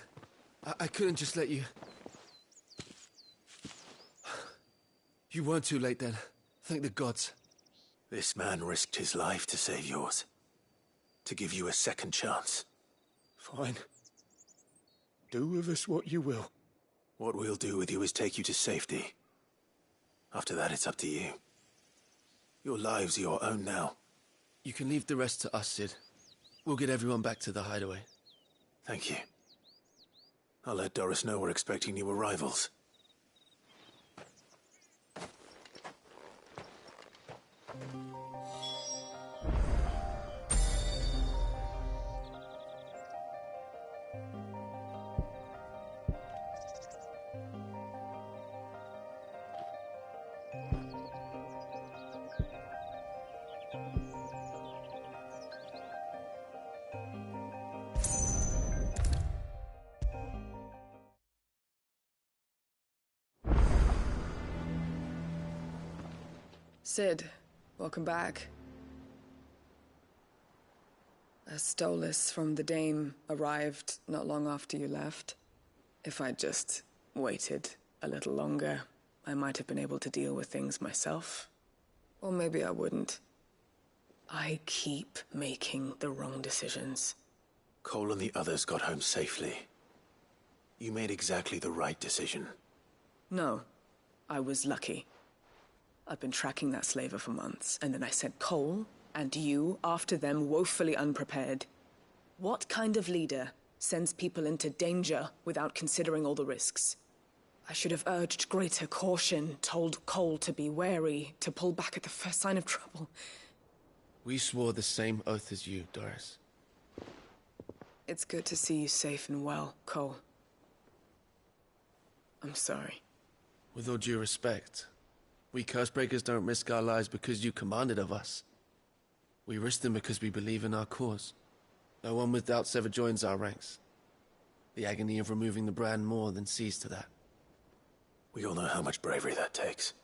I couldn't just let you... You weren't too late then. Thank the gods. This man risked his life to save yours. To give you a second chance. Fine. Do with us what you will. What we'll do with you is take you to safety. After that, it's up to you. Your lives are your own now. You can leave the rest to us, Sid. We'll get everyone back to the hideaway. Thank you. I'll let Doris know we're expecting new arrivals. Sid, welcome back. A Stolas from the Dame arrived not long after you left. If I'd just waited a little longer, I might have been able to deal with things myself. Or maybe I wouldn't. I keep making the wrong decisions. Cole and the others got home safely. You made exactly the right decision. No, I was lucky. I've been tracking that slaver for months, and then I sent Cole and you after them woefully unprepared. What kind of leader sends people into danger without considering all the risks? I should have urged greater caution, told Cole to be wary, to pull back at the first sign of trouble. We swore the same oath as you, Doris. It's good to see you safe and well, Cole. I'm sorry. With all due respect, we Cursebreakers don't risk our lives because you commanded of us. We risk them because we believe in our cause. No one with doubts ever joins our ranks. The agony of removing the brand more than sees to that. We all know how much bravery that takes.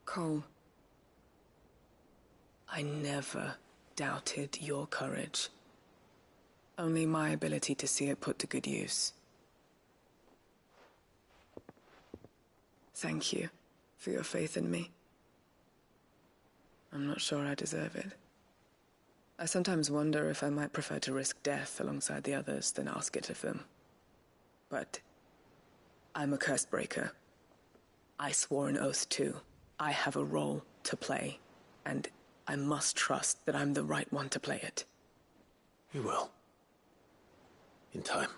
Cole, I never doubted your courage. Only my ability to see it put to good use. Thank you for your faith in me. I'm not sure I deserve it. I sometimes wonder if I might prefer to risk death alongside the others than ask it of them. But I'm a Cursebreaker. I swore an oath too. I have a role to play, and I must trust that I'm the right one to play it. You will. In time.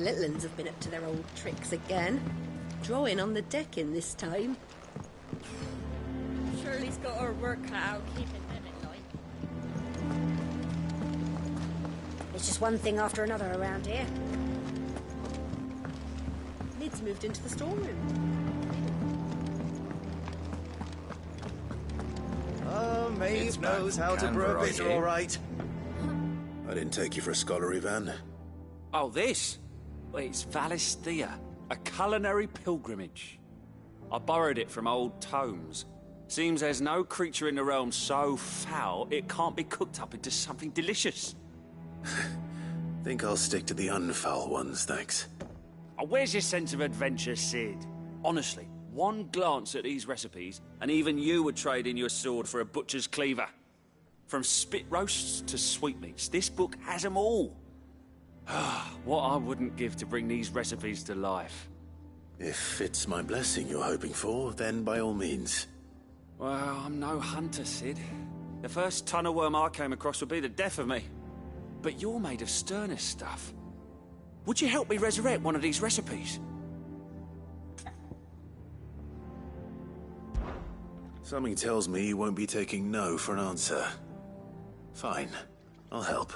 little uns have been up to their old tricks again. Drawing on the decking this time. Shirley's got her work cut out keeping them in line. It's just one thing after another around here. Mid's moved into the storeroom. Oh, Maeve knows how to brew a bitter, all right. I didn't take you for a scholar, Ivan. Oh, this? Well, it's Valisthea, a culinary pilgrimage. I borrowed it from old tomes. Seems there's no creature in the realm so foul it can't be cooked up into something delicious. Think I'll stick to the unfoul ones, thanks. Oh, where's your sense of adventure, Sid? Honestly, one glance at these recipes, and even you would trade in your sword for a butcher's cleaver. From spit roasts to sweetmeats, this book has them all. What I wouldn't give to bring these recipes to life. If it's my blessing you're hoping for, then by all means. Well, I'm no hunter, Sid. The first ton of worm I came across would be the death of me. But you're made of sterner stuff. Would you help me resurrect one of these recipes? Something tells me you won't be taking no for an answer. Fine, I'll help.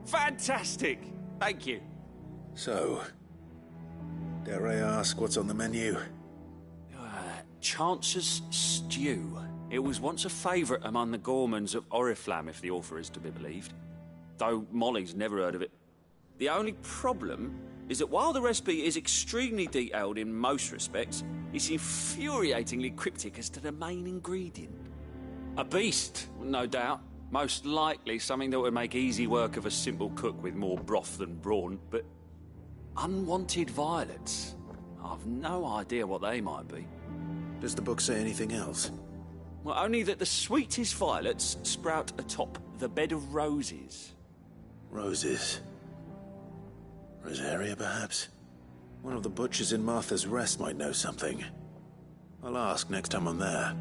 Fantastic! Thank you. So, dare I ask what's on the menu? Chance's Stew. It was once a favourite among the gourmands of Oriflamme, if the author is to be believed. Though Molly's never heard of it. The only problem is that while the recipe is extremely detailed in most respects, it's infuriatingly cryptic as to the main ingredient. A beast, no doubt. Most likely something that would make easy work of a simple cook with more broth than brawn, but unwanted violets. I've no idea what they might be. Does the book say anything else? Well, only that the sweetest violets sprout atop the bed of roses. Roses? Rosaria, perhaps? One of the butchers in Martha's Rest might know something. I'll ask next time I'm there.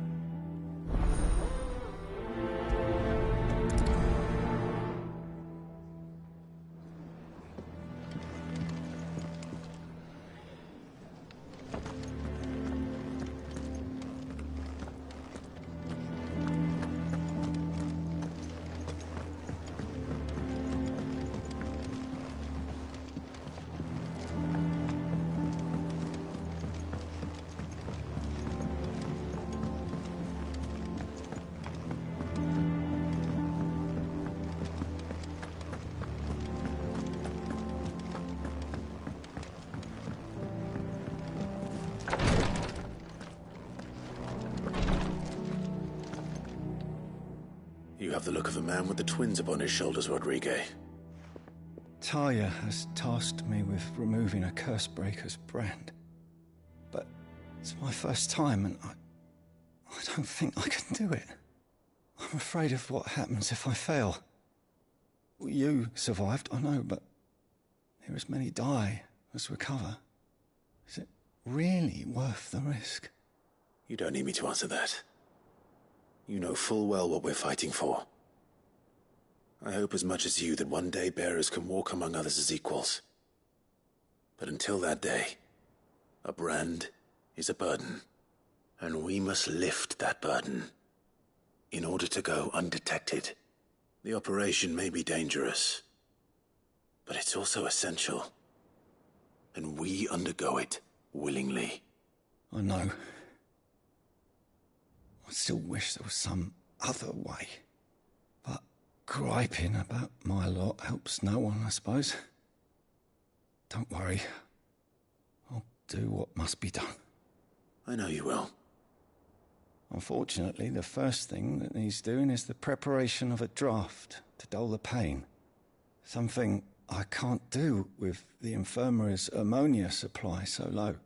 You have the look of a man with the twins upon his shoulders, Rodrigue. Talia has tasked me with removing a Cursebreaker's brand. But it's my first time, and I don't think I can do it. I'm afraid of what happens if I fail. You survived, I know, but there as many die as recover. Is it really worth the risk? You don't need me to answer that. You know full well what we're fighting for. I hope as much as you that one day bearers can walk among others as equals. But until that day, a brand is a burden, and we must lift that burden in order to go undetected. The operation may be dangerous, but it's also essential, and we undergo it willingly. I know. I still wish there was some other way. But griping about my lot helps no one, I suppose. Don't worry. I'll do what must be done. I know you will. Unfortunately, the first thing that needs doing is the preparation of a draft to dull the pain. Something I can't do with the infirmary's ammonia supply so low.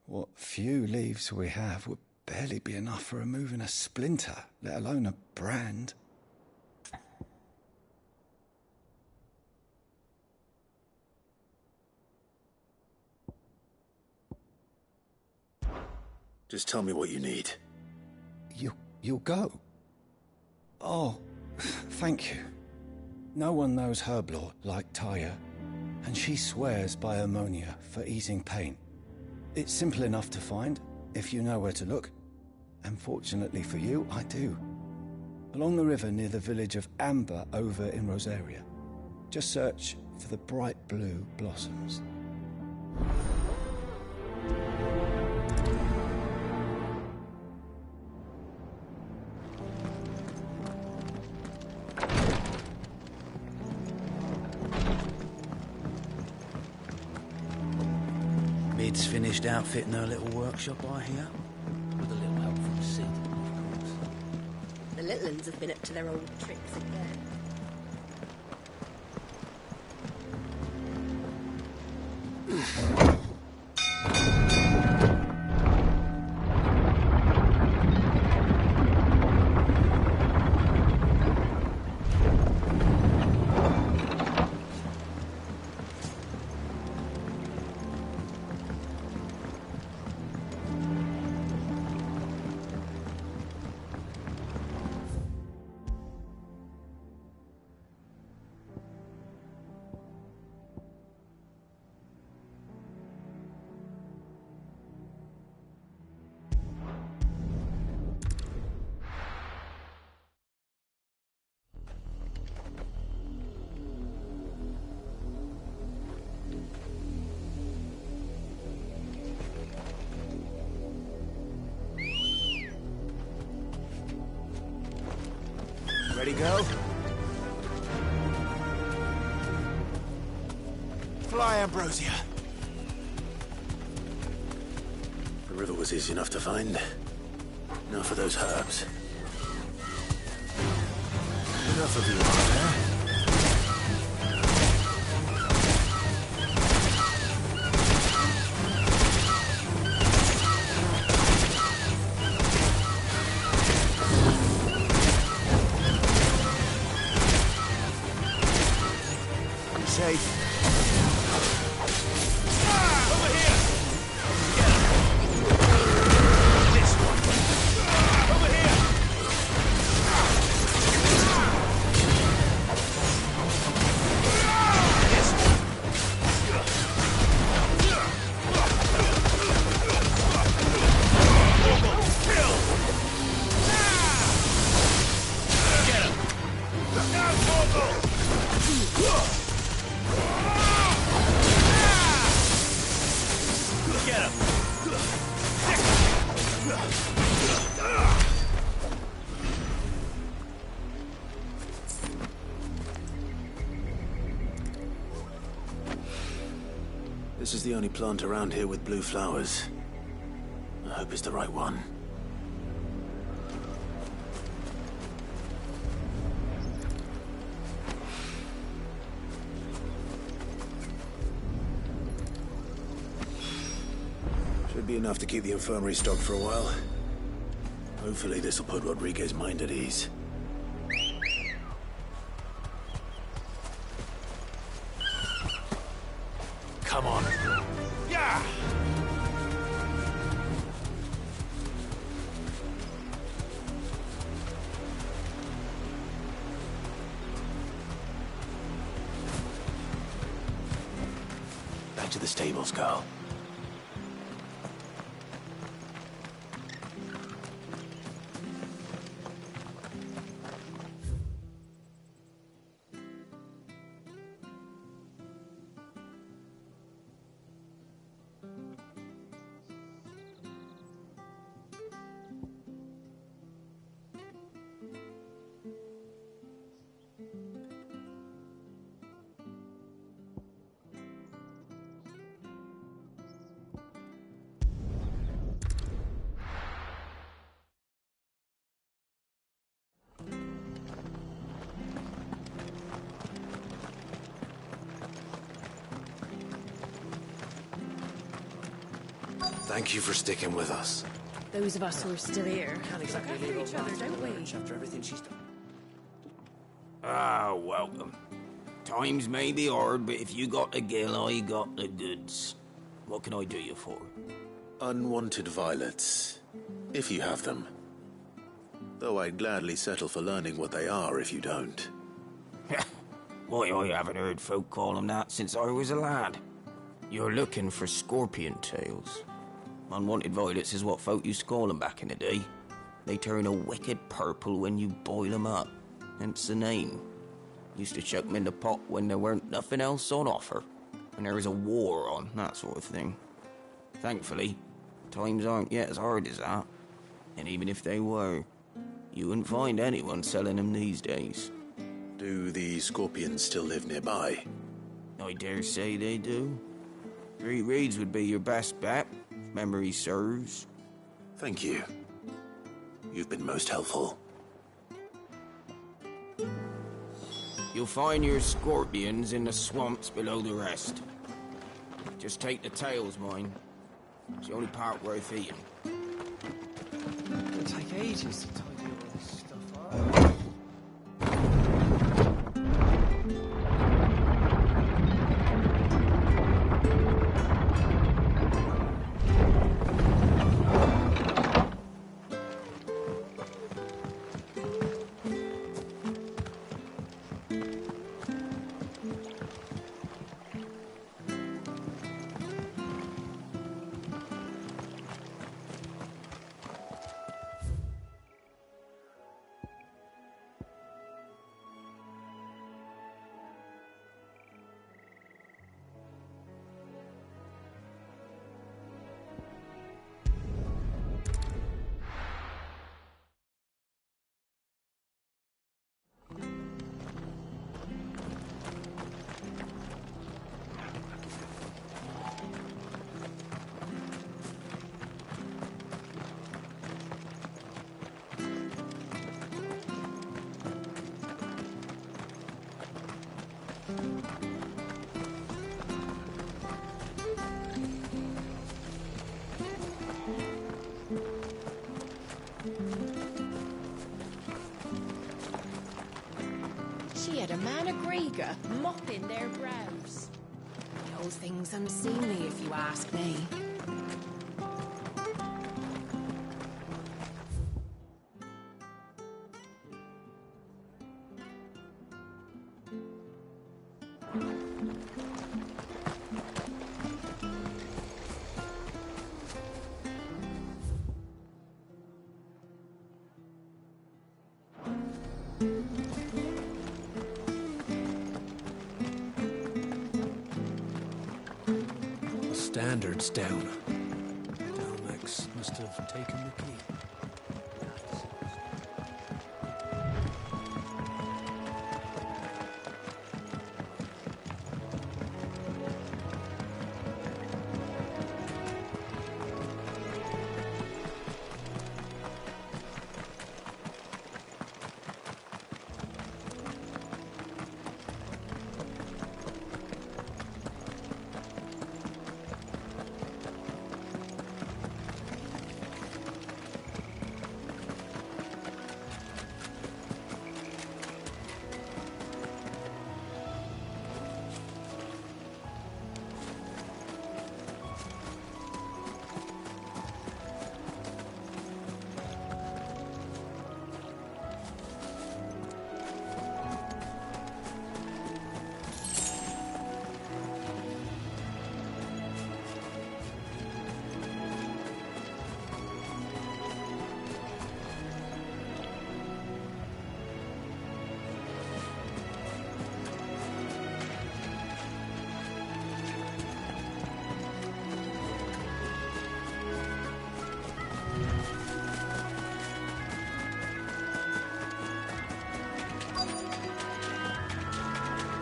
What few leaves we have would barely be enough for removing a splinter, let alone a brand. Just tell me what you need. You'll go? Oh, thank you. No one knows Herblore like Taya. and she swears by ammonia for easing pain. It's simple enough to find, if you know where to look. And fortunately for you, I do. Along the river near the village of Amber over in Rosaria. Just search for the bright blue blossoms. Mid's finished outfitting her little workshop, I hear. With a little help from Sid, of course. The little ones have been up to their old tricks again. Ready, go? Fly, Ambrosia. The river was easy enough to find. Now for those herbs. Enough of you out there. Safe. Over here! Get him! This one! Over here! This one! Kill! Get him! Now, Torgal! Get him! This is the only plant around here with blue flowers. I hope it's the right one. Should be enough to keep the infirmary stocked for a while. Hopefully this will put Rodriguez's mind at ease. Come on. Yeah! Back to the stables, Carl. Thank you for sticking with us. Those of us who are still here. Can't exactly leave each other, don't we? After everything she's done. Ah, welcome. Times may be hard, but if you got the gill, I got the goods. What can I do you for? Unwanted violets, if you have them. Though I'd gladly settle for learning what they are if you don't. Why, I haven't heard folk call them that since I was a lad. You're looking for scorpion tails. Unwanted violets is what folk used to call them back in the day. They turn a wicked purple when you boil them up, hence the name. Used to chuck them in the pot when there weren't nothing else on offer, when there was a war on, that sort of thing. Thankfully, times aren't yet as hard as that, and even if they were, you wouldn't find anyone selling them these days. Do the scorpions still live nearby? I dare say they do. 3 Reeds would be your best bet, if memory serves. Thank you. You've been most helpful. You'll find your scorpions in the swamps below the rest. Just take the tails, mind. It's the only part worth eating. It'll take ages to tidy all this stuff up. She had a man of Grieger mopping their brows. The old thing's unseemly, if you ask me. Standards down. Delmex must have taken the key.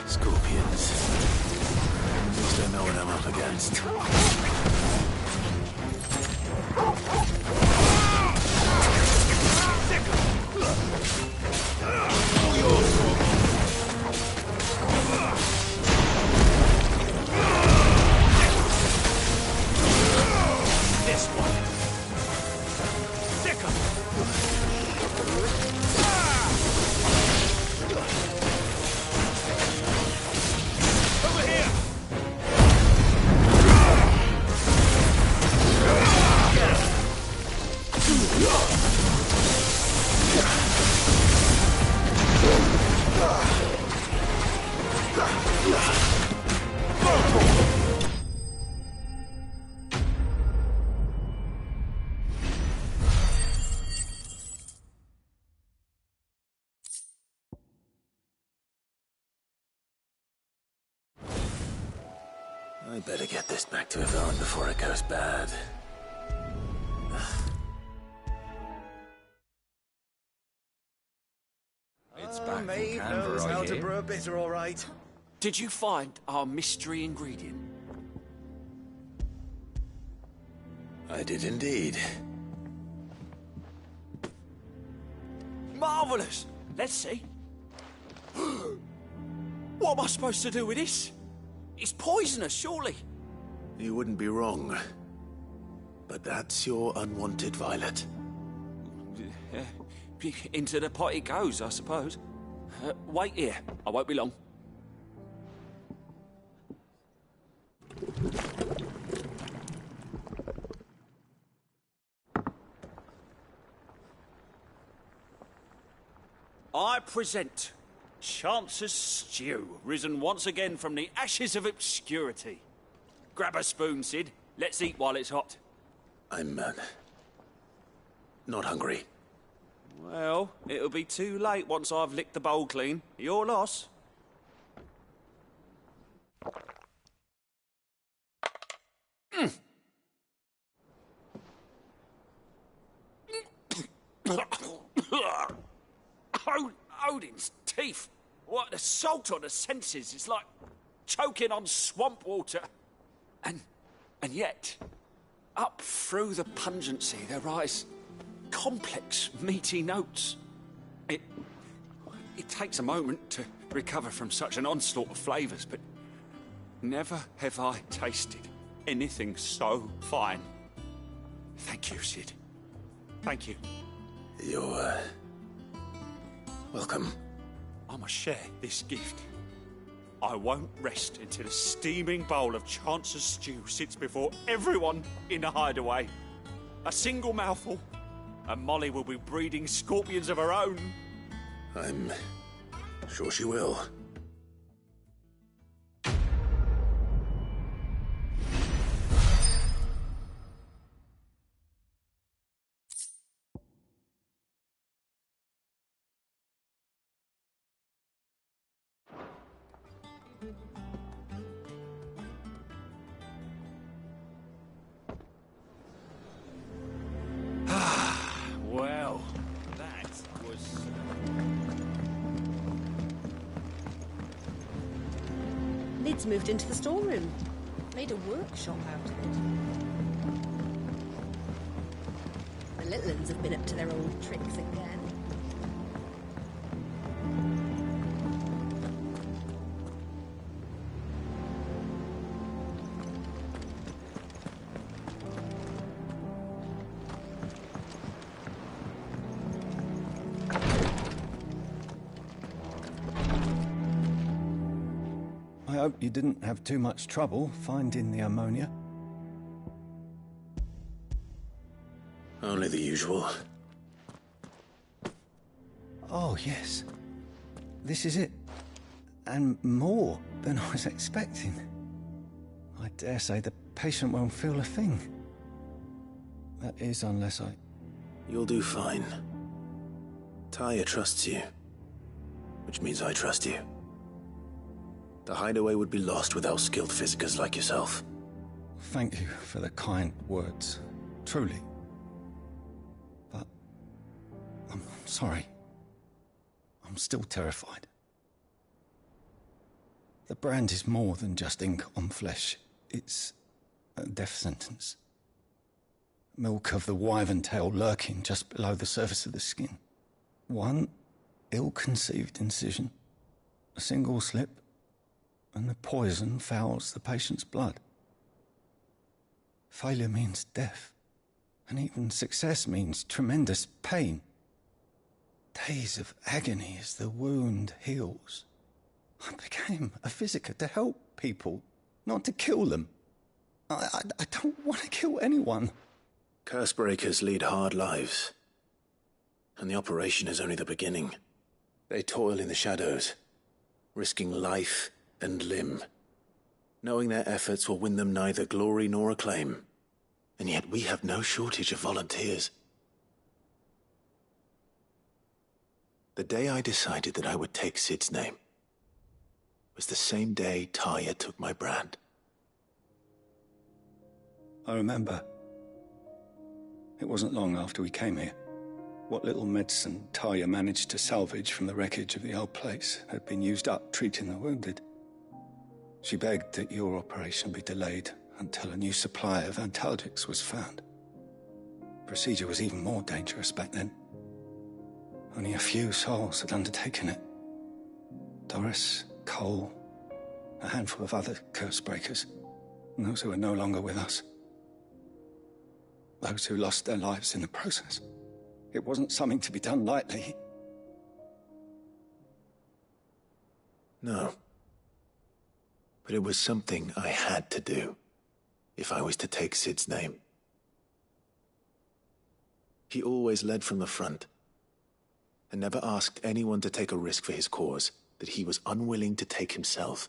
Scorpions. At least I know what I'm up against. This one. Sick of over here. I better get this back to Yvonne before it goes bad. It's back Maeve from knows Canberra, how I to hear. brew a bitter, all right. Did you find our mystery ingredient? I did indeed. Marvellous! Let's see. What am I supposed to do with this? It's poisonous, surely. You wouldn't be wrong. But that's your unwanted violet. Into the pot it goes, I suppose. Wait here. I won't be long. I present Chance's Stew, risen once again from the ashes of obscurity. Grab a spoon, Sid. Let's eat while it's hot. I'm, not hungry. Well, it'll be too late once I've licked the bowl clean. Your loss. Odin's teeth. What, the salt on the senses. It's like choking on swamp water. And yet, up through the pungency, there rise complex, meaty notes. It takes a moment to recover from such an onslaught of flavours, but never have I tasted anything so fine. Thank you, Sid. Thank you. You're, welcome. I must share this gift. I won't rest until a steaming bowl of Chance's stew sits before everyone in the hideaway. A single mouthful, and Molly will be breeding scorpions of her own. I'm sure she will. Well, that was... Lid's moved into the storeroom. Made a workshop out of it. The little uns have been up to their old tricks again. I hope you didn't have too much trouble finding the ammonia. Only the usual. Oh, yes. This is it. And more than I was expecting. I dare say the patient won't feel a thing. That is, unless I... You'll do fine. Taya trusts you. Which means I trust you. The hideaway would be lost without skilled physicers like yourself. Thank you for the kind words. Truly. But... I'm sorry. I'm still terrified. The brand is more than just ink on flesh. It's a death sentence. Milk of the wyvern tail lurking just below the surface of the skin. One ill-conceived incision, a single slip, and the poison fouls the patient's blood. Failure means death, and even success means tremendous pain. Days of agony as the wound heals. I became a physiker to help people, not to kill them. I don't want to kill anyone. Cursebreakers lead hard lives. And the operation is only the beginning. They toil in the shadows, risking life and limb, knowing their efforts will win them neither glory nor acclaim. And yet we have no shortage of volunteers. The day I decided that I would take Sid's name was the same day Taya took my brand. I remember. It wasn't long after we came here. What little medicine Talia managed to salvage from the wreckage of the old place had been used up treating the wounded. She begged that your operation be delayed until a new supply of antalgics was found. Procedure was even more dangerous back then. Only a few souls had undertaken it. Doris, Cole, a handful of other curse breakers, and those who are no longer with us. Those who lost their lives in the process. It wasn't something to be done lightly. No. But it was something I had to do, if I was to take Sid's name. He always led from the front, and never asked anyone to take a risk for his cause that he was unwilling to take himself,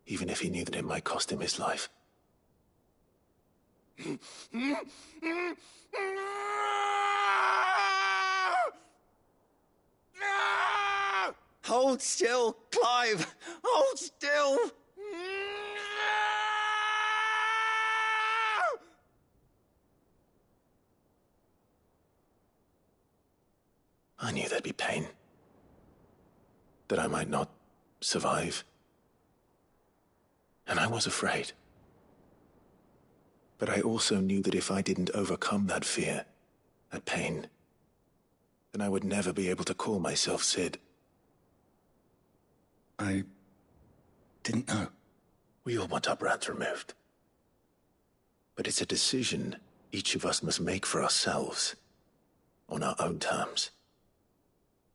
even if he knew that it might cost him his life. Hold still, Clive! Hold still! I knew there'd be pain. That I might not survive. And I was afraid. But I also knew that if I didn't overcome that fear, that pain, then I would never be able to call myself Sid. I didn't know. We all want our brands removed. But it's a decision each of us must make for ourselves, on our own terms.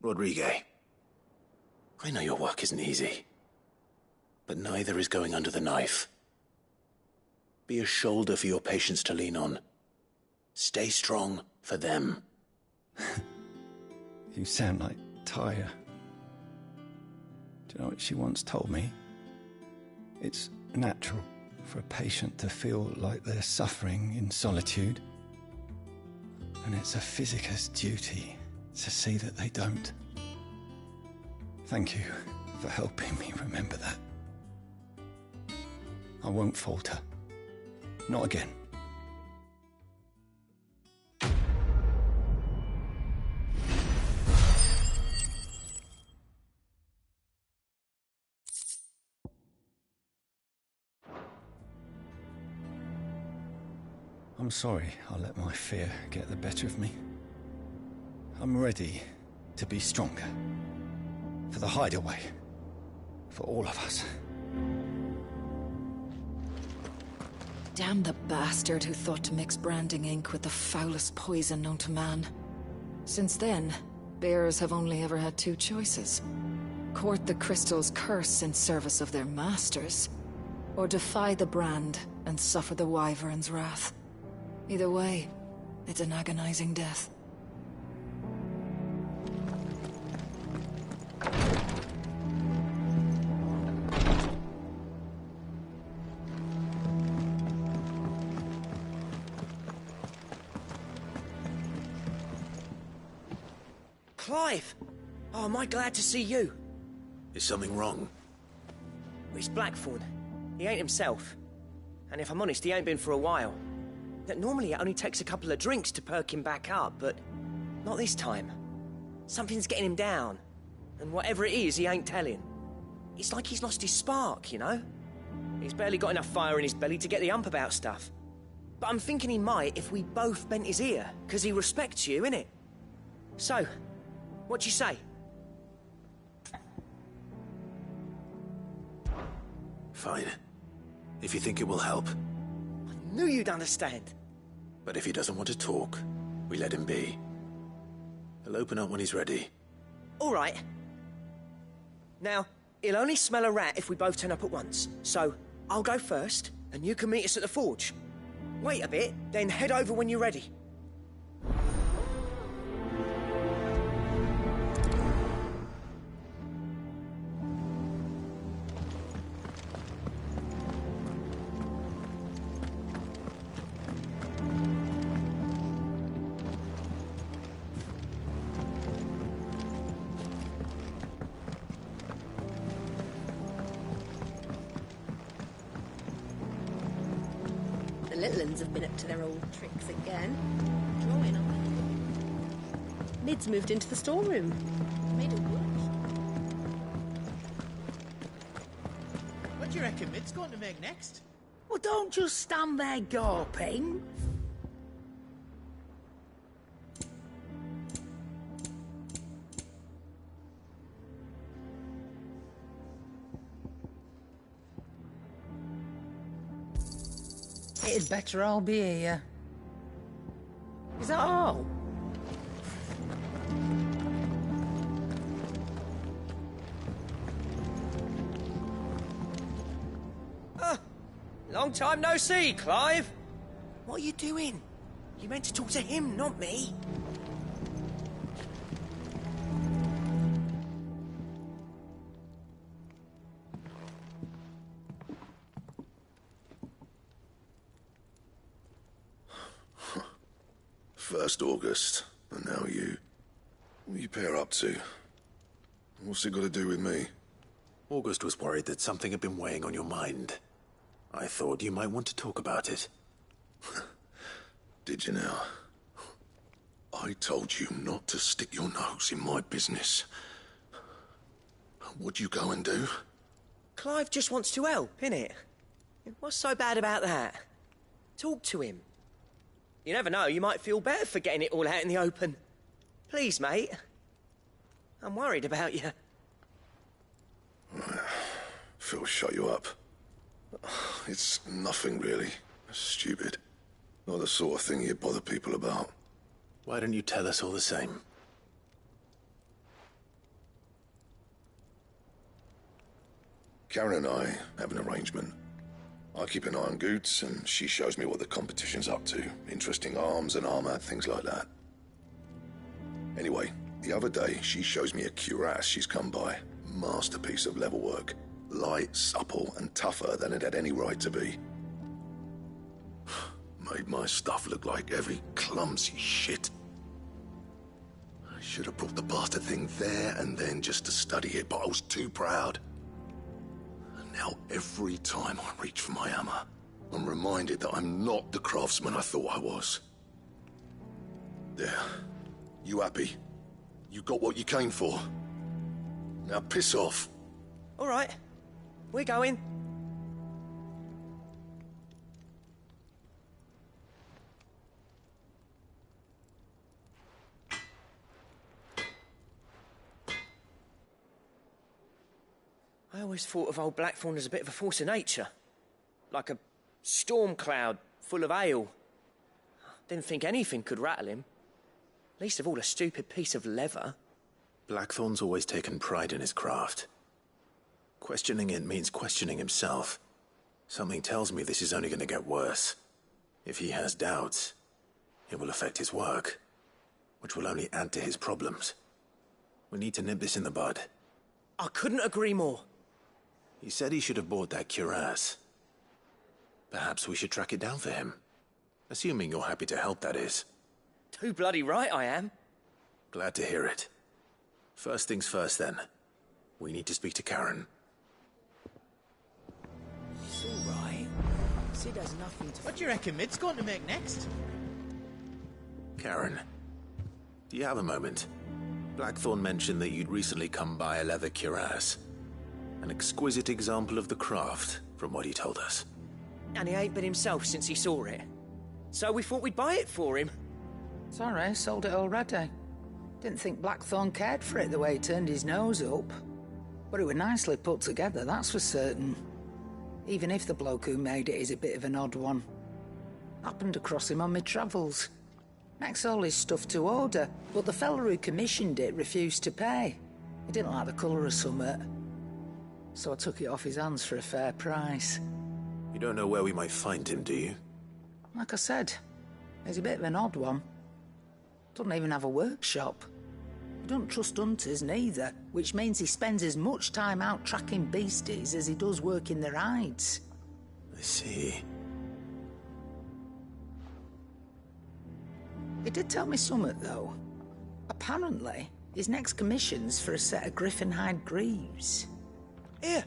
Rodriguez, I know your work isn't easy, but neither is going under the knife. Be a shoulder for your patients to lean on. Stay strong for them. You sound like Talia. Do you know what she once told me? It's natural for a patient to feel like they're suffering in solitude. And it's a physicist's duty to see that they don't. Thank you for helping me remember that. I won't falter. Not again. I'm sorry I let my fear get the better of me. I'm ready to be stronger. For the hideaway. For all of us. Damn the bastard who thought to mix branding ink with the foulest poison known to man. Since then, bearers have only ever had two choices. Court the crystal's curse in service of their masters, or defy the brand and suffer the wyvern's wrath. Either way, it's an agonizing death. Clive! Oh, am I glad to see you? Is something wrong? It's Blackthorn. He ain't himself. And if I'm honest, he ain't been for a while. Normally it only takes a couple of drinks to perk him back up, but not this time. Something's getting him down. And whatever it is, he ain't telling. It's like he's lost his spark, you know? He's barely got enough fire in his belly to get the ump about stuff. But I'm thinking he might if we both bent his ear, because he respects you, innit? So, what you say? Fine. If you think it will help. I knew you'd understand. But if he doesn't want to talk, we let him be. He'll open up when he's ready. All right. Now, he'll only smell a rat if we both turn up at once. So, I'll go first, and you can meet us at the forge. Wait a bit, then head over when you're ready. Littlands have been up to their old tricks again. Drawing on. Mid's moved into the storeroom. Made it work. What do you reckon Mid's going to make next? Well, don't just stand there gawping. It'd better all be here. Is that all? Long time no see, Clive. What are you doing? You meant to talk to him, not me. First August, and now you. What are you pair up to? What's it got to do with me? August was worried that something had been weighing on your mind. I thought you might want to talk about it. Did you now? I told you not to stick your nose in my business. What'd you go and do? Clive just wants to help, innit? What's so bad about that? Talk to him. You never know, you might feel better for getting it all out in the open. Please, mate. I'm worried about you. Phil shut you up. It's nothing, really. Stupid. Not the sort of thing you bother people about. Why don't you tell us all the same? Karen and I have an arrangement. I keep an eye on Goots, and she shows me what the competition's up to. Interesting arms and armor, things like that. Anyway, the other day, she shows me a cuirass she's come by. Masterpiece of level work. Light, supple, and tougher than it had any right to be. Made my stuff look like heavy, clumsy shit. I should have brought the bastard thing there and then just to study it, but I was too proud. And now every time I reach for my hammer, I'm reminded that I'm not the craftsman I thought I was. There. You happy? You got what you came for. Now piss off. All right. We're going. I always thought of old Blackthorn as a bit of a force of nature. Like a storm cloud full of hail. Didn't think anything could rattle him. Least of all a stupid piece of leather. Blackthorn's always taken pride in his craft. Questioning it means questioning himself. Something tells me this is only going to get worse. If he has doubts, it will affect his work, which will only add to his problems. We need to nip this in the bud. I couldn't agree more. He said he should have bought that cuirass. Perhaps we should track it down for him. Assuming you're happy to help, that is. Too bloody right I am. Glad to hear it. First things first, then. We need to speak to Karen. It's all right. Sid has nothing to... What do you reckon Mid's going to make next? Karen, do you have a moment? Blackthorn mentioned that you'd recently come by a leather cuirass. An exquisite example of the craft, from what he told us. And he ain't been himself since he saw it. So we thought we'd buy it for him. Sorry, sold it already. Didn't think Blackthorn cared for it the way he turned his nose up. But it was nicely put together, that's for certain. Even if the bloke who made it is a bit of an odd one. Happened across him on my travels. Makes all his stuff to order, but the fella who commissioned it refused to pay. He didn't like the colour of summit. So I took it off his hands for a fair price. You don't know where we might find him, do you? Like I said, he's a bit of an odd one. Doesn't even have a workshop. He don't trust hunters neither, which means he spends as much time out tracking beasties as he does working their hides. I see. He did tell me something, though. Apparently, his next commission's for a set of griffin hide greaves. Here,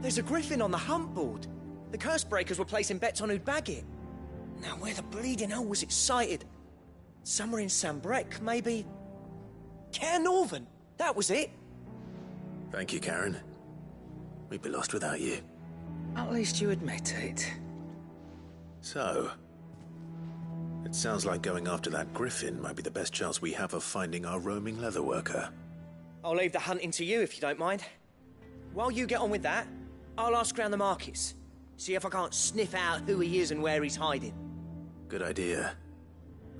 there's a griffin on the hunt board. The curse breakers were placing bets on who'd bag it. Now, where the bleeding hell was it sighted? Somewhere in Sambrec, maybe? Care Northern, that was it. Thank you, Karen. We'd be lost without you. At least you admit it. So, it sounds like going after that griffin might be the best chance we have of finding our roaming leatherworker. I'll leave the hunting to you if you don't mind. While you get on with that, I'll ask around the markets. See if I can't sniff out who he is and where he's hiding. Good idea.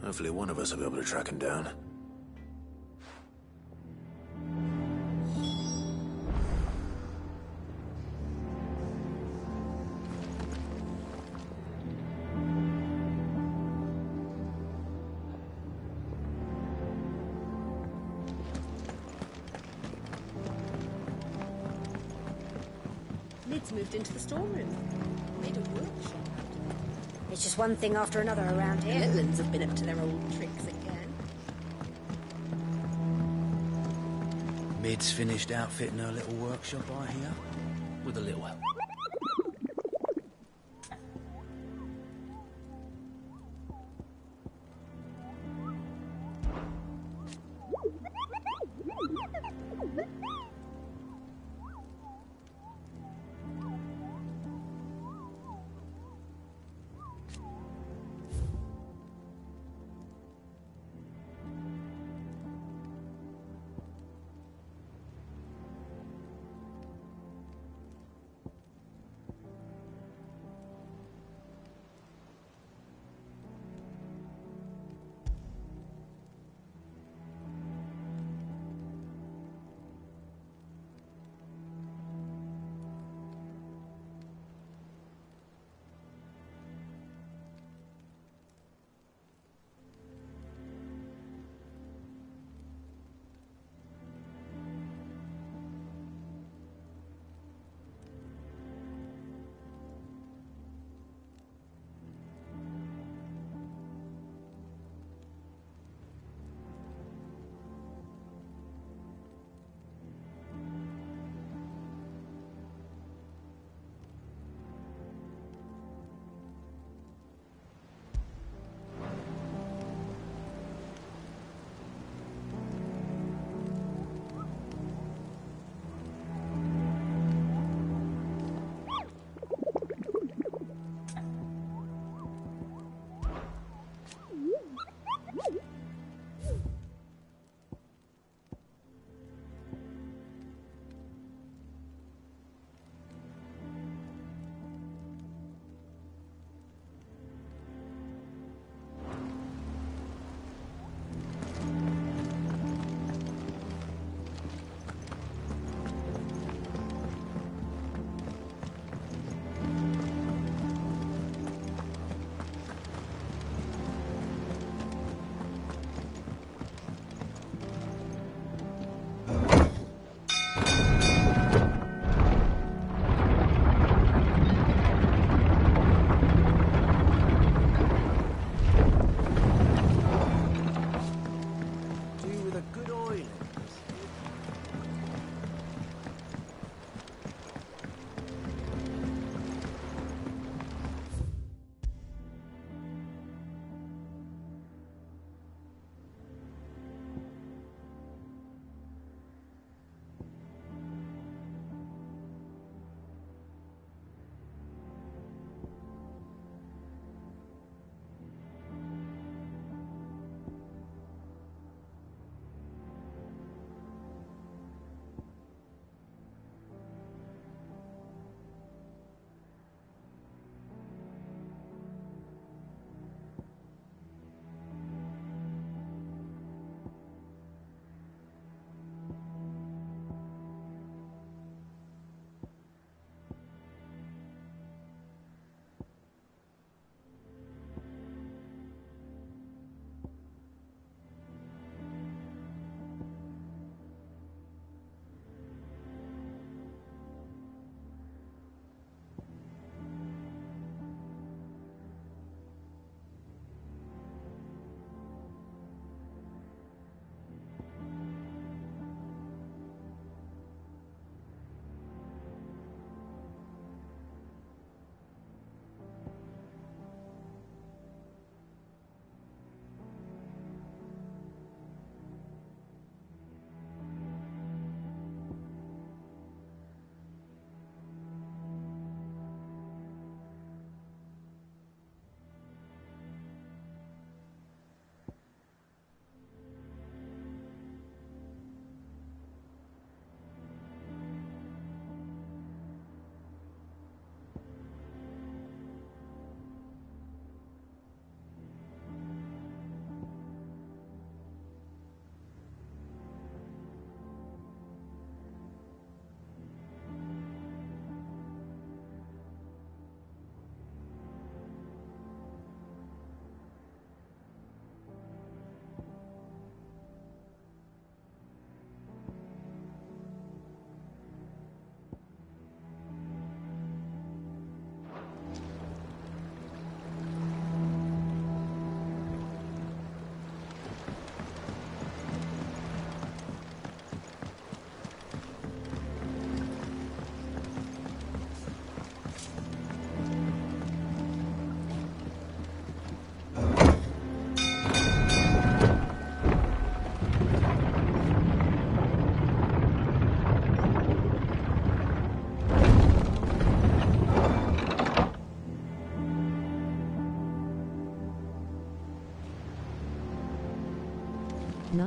Hopefully one of us will be able to track him down. Lid's moved into the storeroom. Made a workshop. It's just one thing after another around here. The Litlands have been up to their old tricks again. Mid's finished outfitting her little workshop, I hear. With a little help.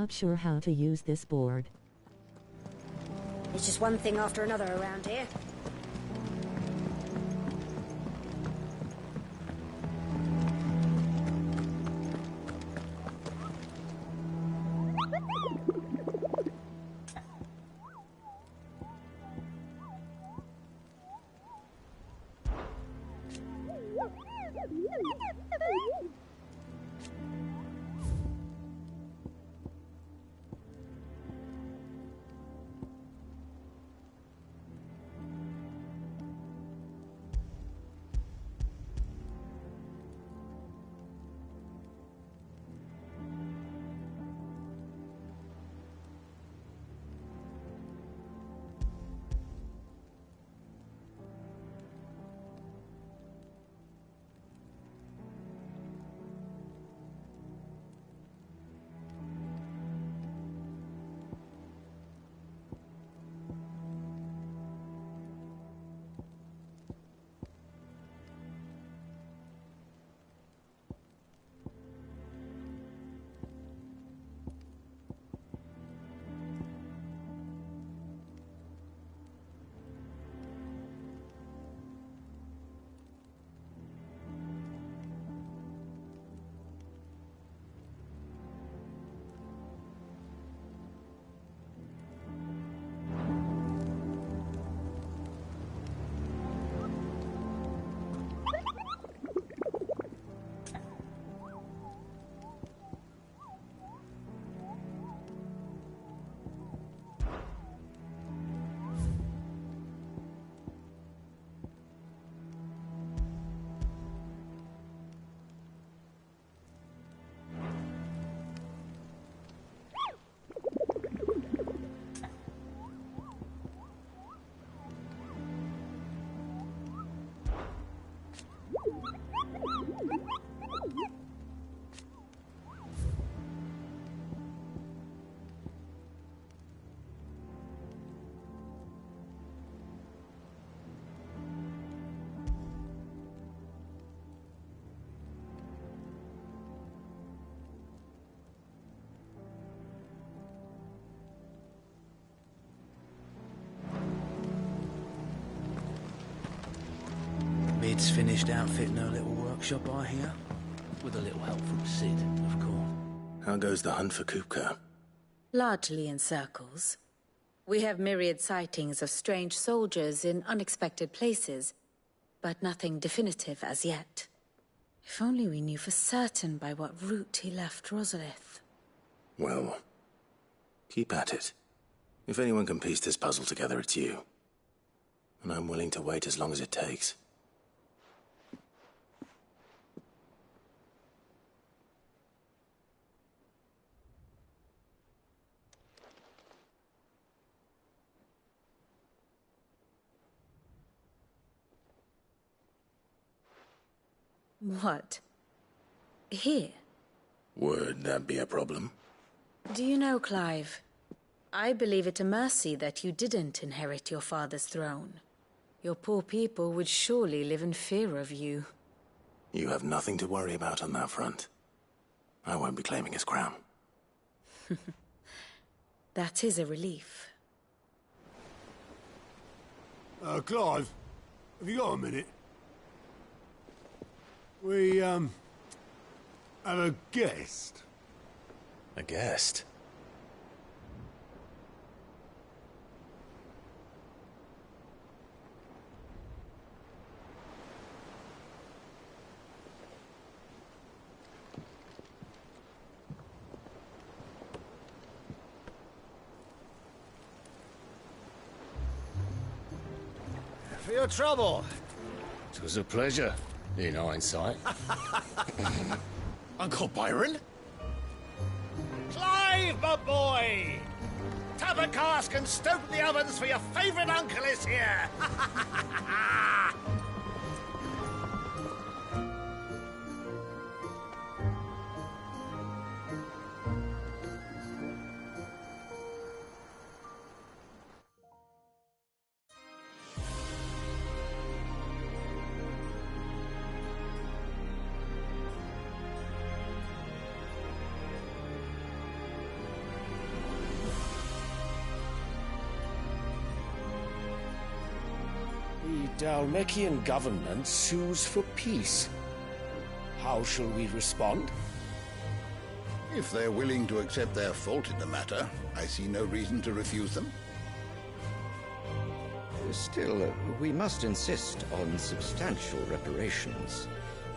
not sure how to use this board. It's just one thing after another around here. Mid's finished outfitting her little workshop, I hear. With a little help from Sid, of course. How goes the hunt for Kupka? Largely in circles. We have myriad sightings of strange soldiers in unexpected places, but nothing definitive as yet. If only we knew for certain by what route he left Rosalith. Well, keep at it. If anyone can piece this puzzle together, it's you. And I'm willing to wait as long as it takes. What? Here? Would that be a problem? Do you know, Clive? I believe it a mercy that you didn't inherit your father's throne. Your poor people would surely live in fear of you. You have nothing to worry about on that front. I won't be claiming his crown. That is a relief. Clive, have you got a minute? We, have a guest. A guest? For your trouble. It was a pleasure, in hindsight. Uncle Byron? Clive, my boy! Tap a cask and stoke the ovens for your favourite uncle is here! Dalmekian government sues for peace. How shall we respond? If they're willing to accept their fault in the matter, I see no reason to refuse them. Still, we must insist on substantial reparations.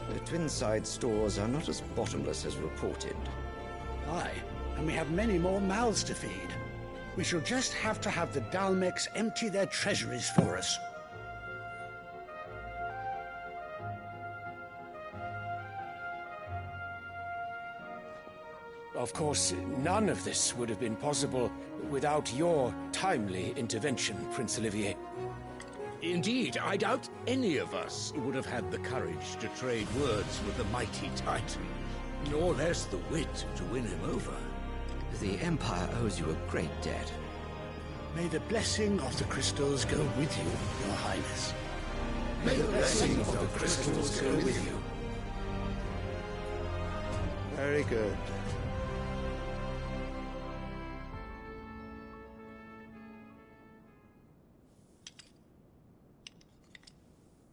The Twinside stores are not as bottomless as reported. Aye, and we have many more mouths to feed. We shall just have to have the Dalmecs empty their treasuries for us. Of course, none of this would have been possible without your timely intervention, Prince Olivier. Indeed, I doubt any of us would have had the courage to trade words with the mighty Titan, nor less the wit to win him over. The Empire owes you a great debt. May the blessing of the crystals go with you, Your Highness. May the blessing of the crystals go with you. Very good.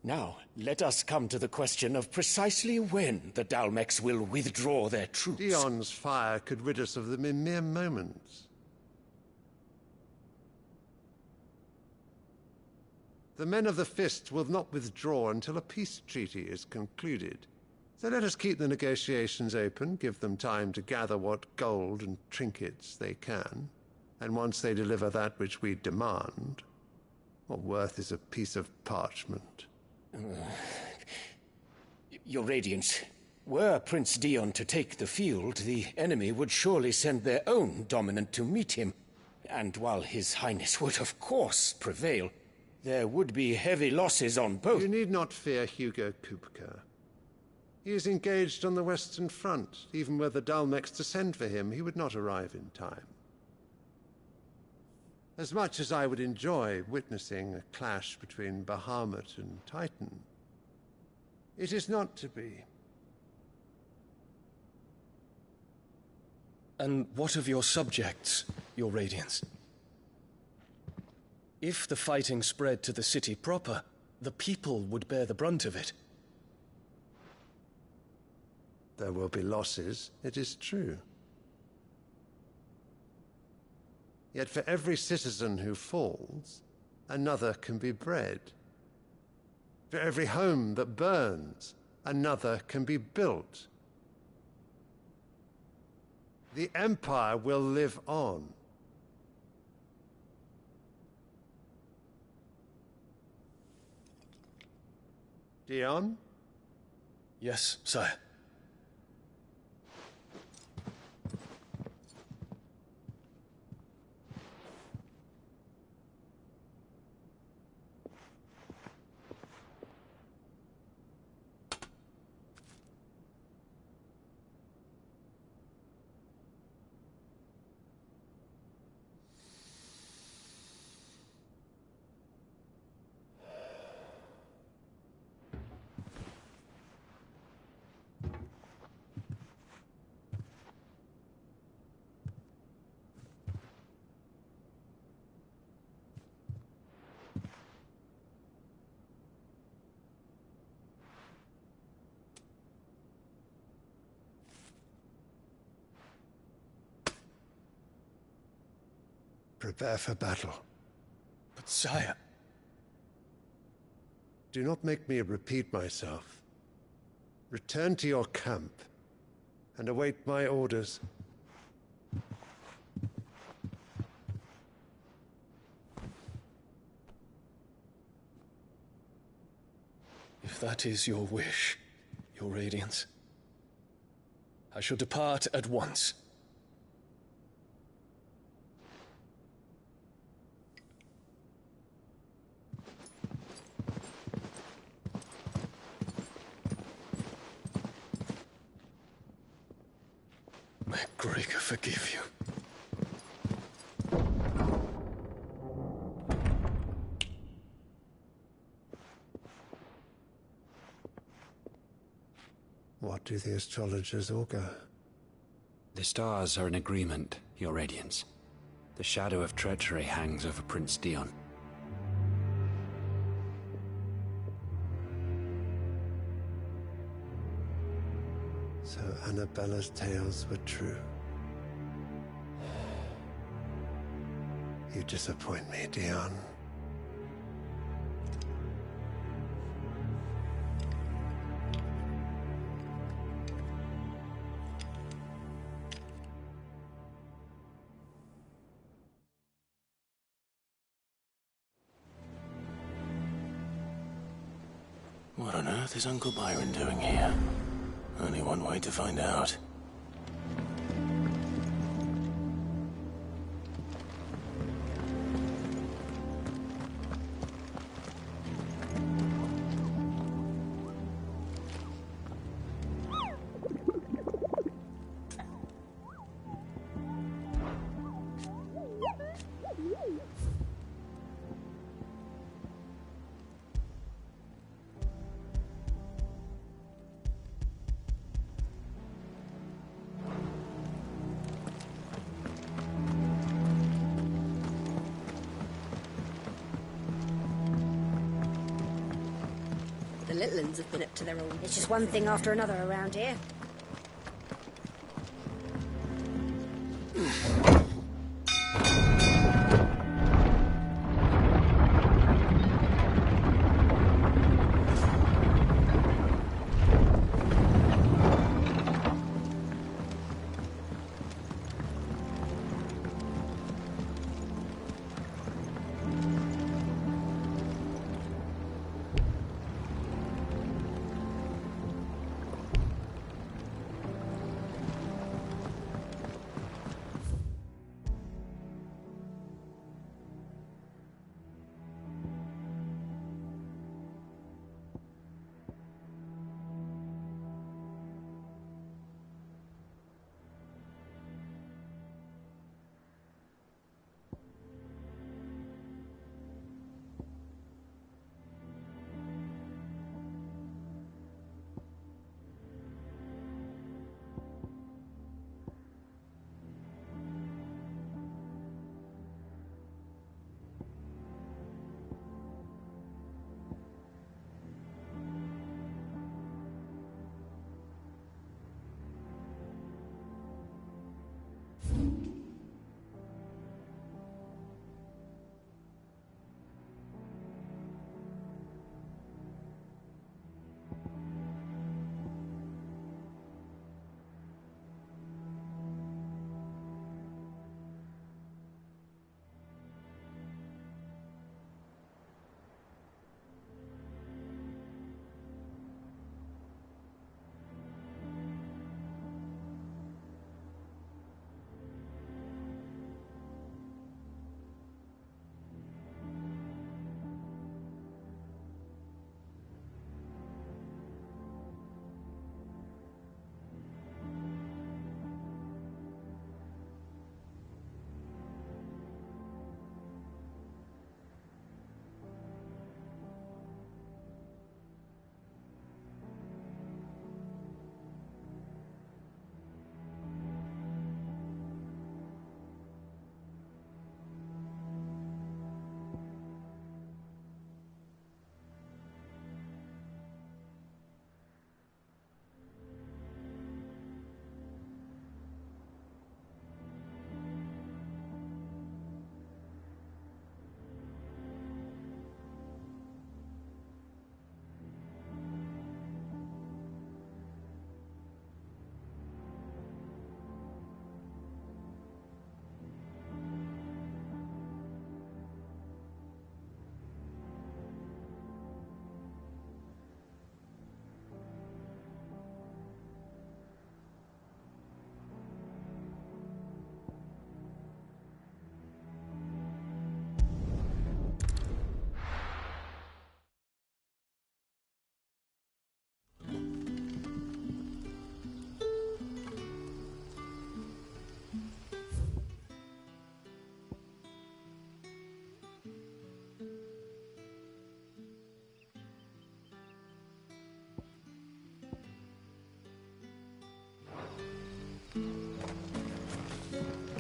Now, let us come to the question of precisely when the Dalmecs will withdraw their troops. Dion's fire could rid us of them in mere moments. The men of the Fist will not withdraw until a peace treaty is concluded. So let us keep the negotiations open, give them time to gather what gold and trinkets they can, and once they deliver that which we demand, what worth is a piece of parchment? Your Radiance, were Prince Dion to take the field, the enemy would surely send their own dominant to meet him. And while His Highness would of course prevail, there would be heavy losses on both. You need not fear Hugo Kupka. He is engaged on the Western Front. Even were the Dalmecs to send for him, he would not arrive in time. As much as I would enjoy witnessing a clash between Bahamut and Titan, it is not to be. And what of your subjects, Your Radiance? If the fighting spread to the city proper, the people would bear the brunt of it. There will be losses, it is true. Yet for every citizen who falls, another can be bred. For every home that burns, another can be built. The Empire will live on. Dion? Yes, sire. Prepare for battle. But sire... Do not make me repeat myself. Return to your camp and await my orders. If that is your wish, Your Radiance, I shall depart at once. May Gregor forgive you. What do the astrologers augur? The stars are in agreement, Your Radiance. The shadow of treachery hangs over Prince Dion. Annabella's tales were true. You disappoint me, Dion. What on earth is Uncle Byron doing here? Only one way to find out. The little uns have been up to their own. It's just one thing after another around here.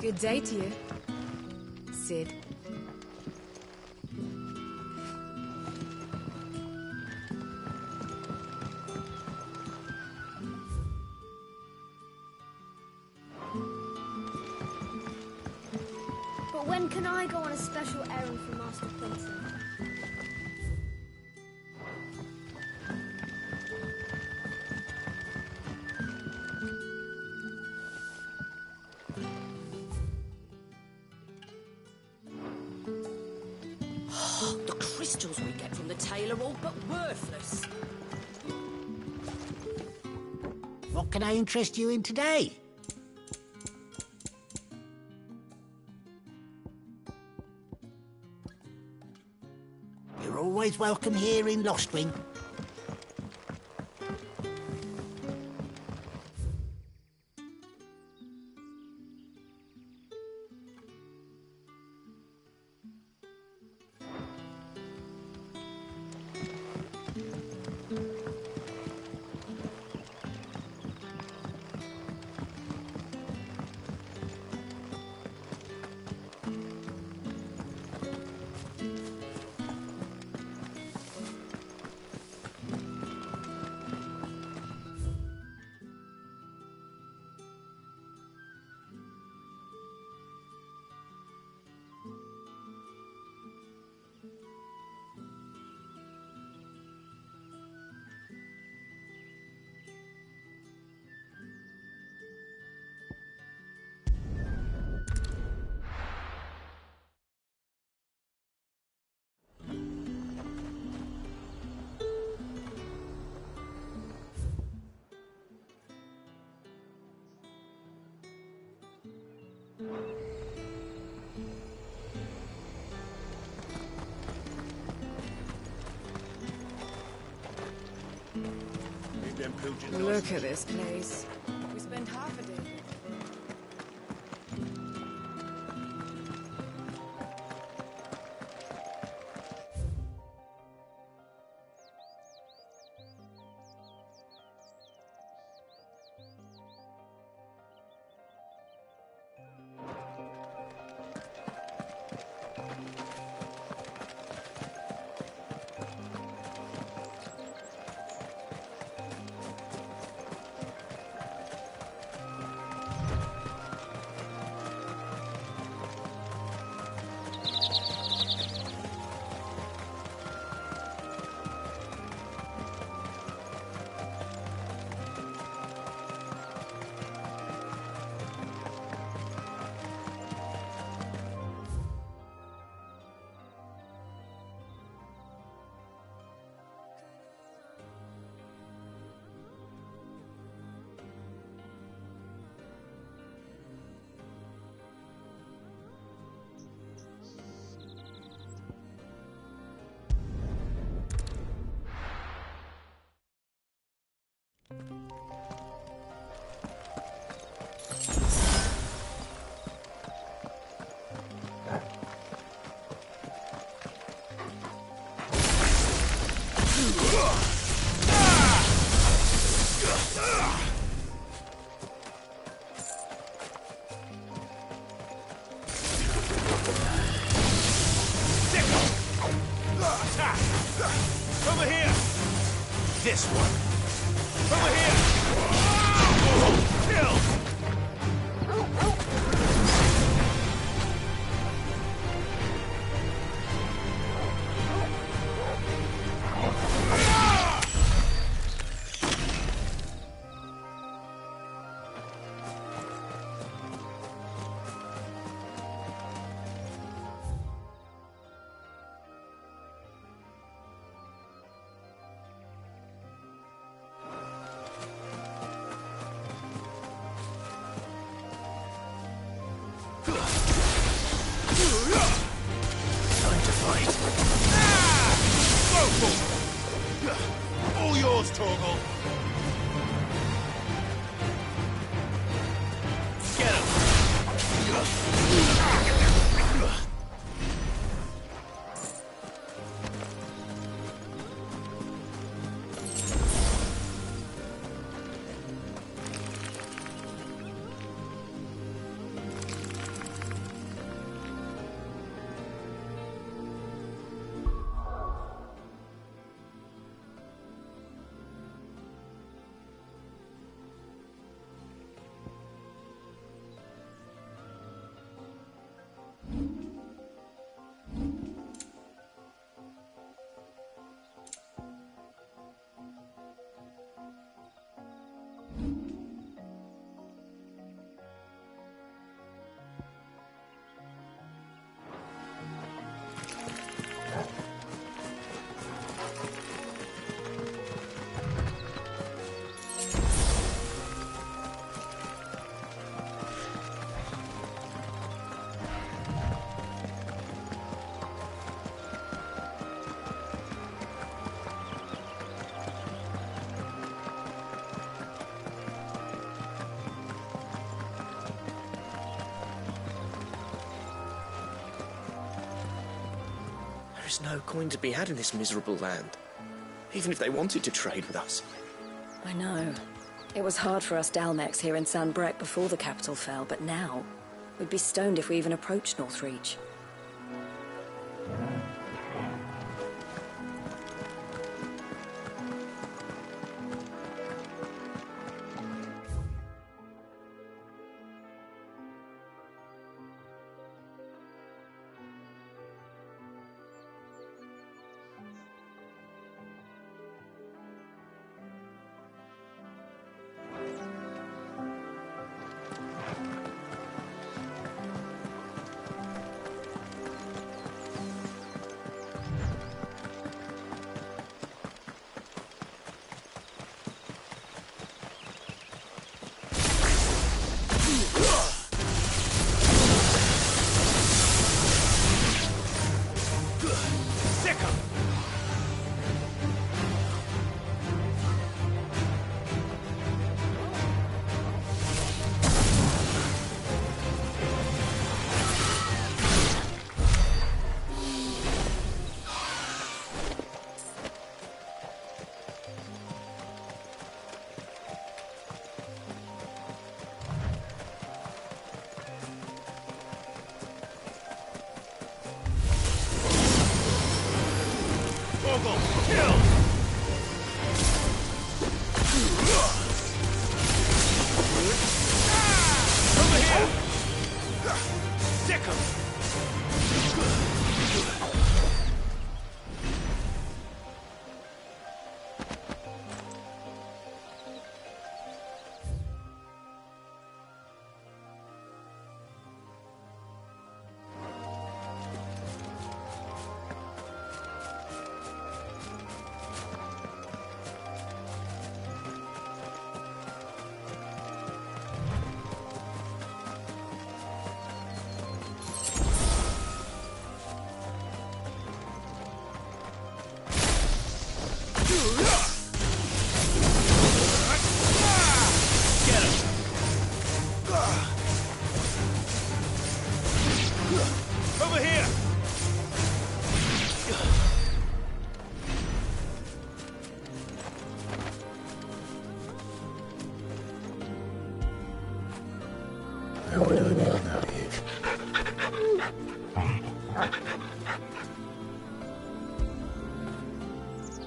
Good day to you, Sid. Can I go on a special errand for Master Quinton? The crystals we get from the tail are all but worthless. What can I interest you in today? You're always welcome here in Lostwing. Look at this place. We spent half a day. Over here! This one! Over here! Kill! Time to fight. Go for it! All yours, Torgal! Get him! There is no coin to be had in this miserable land, even if they wanted to trade with us. I know. It was hard for us Dalmex here in San Brek before the capital fell, but now we'd be stoned if we even approached Northreach.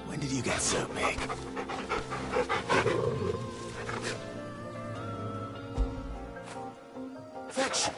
When did you get so big? Fetch!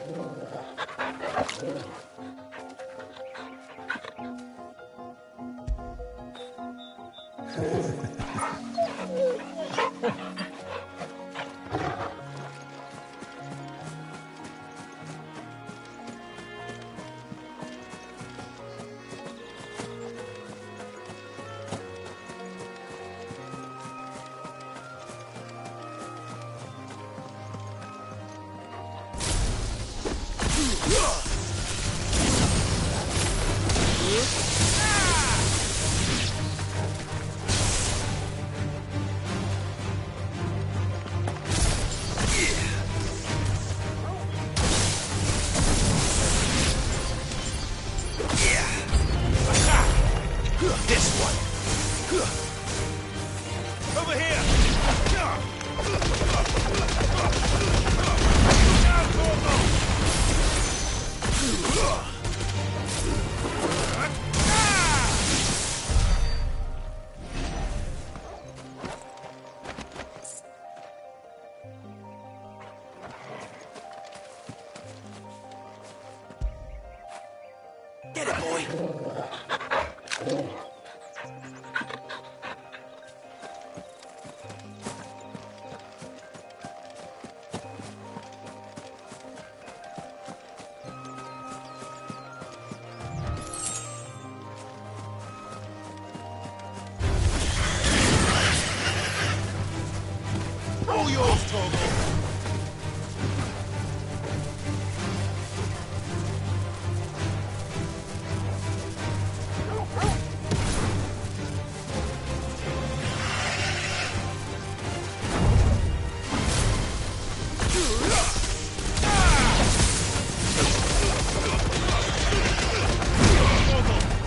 Get it, boy! All yours, Torgal!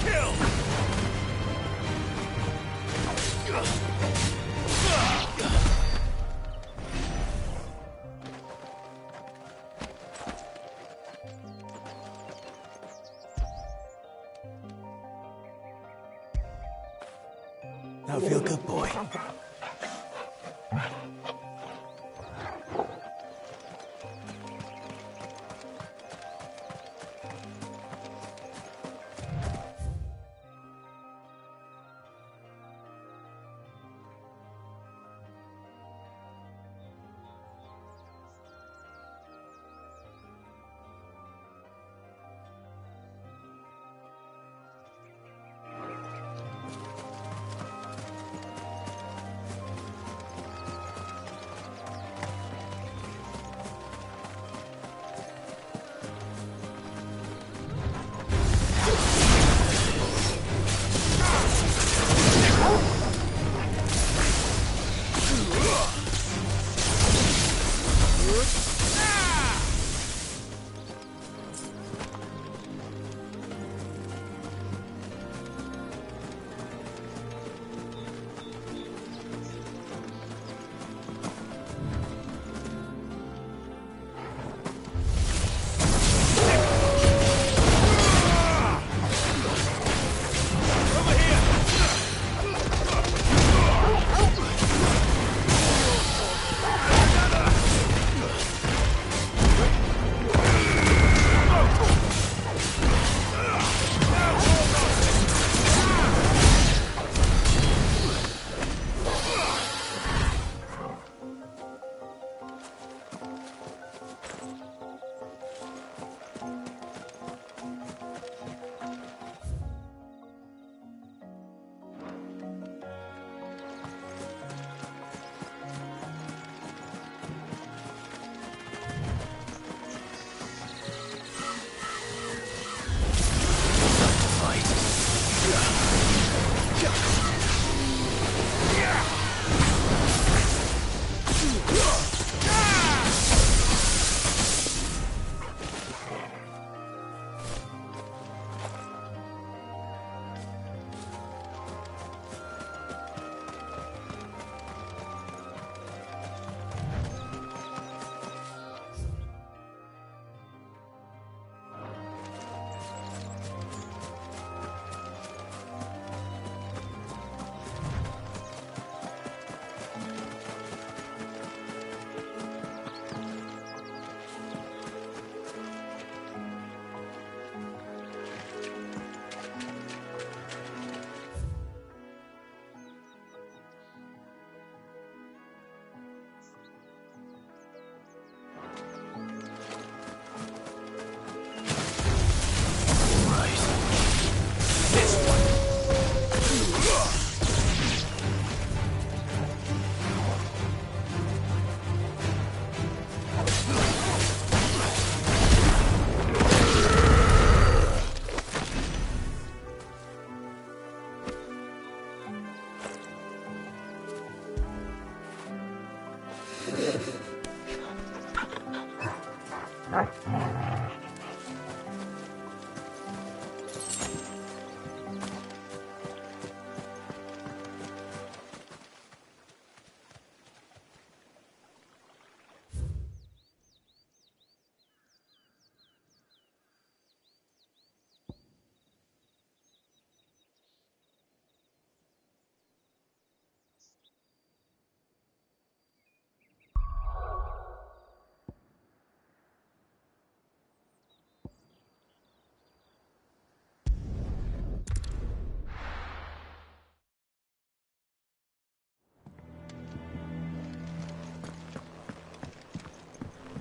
Kill! Now feel good, boy.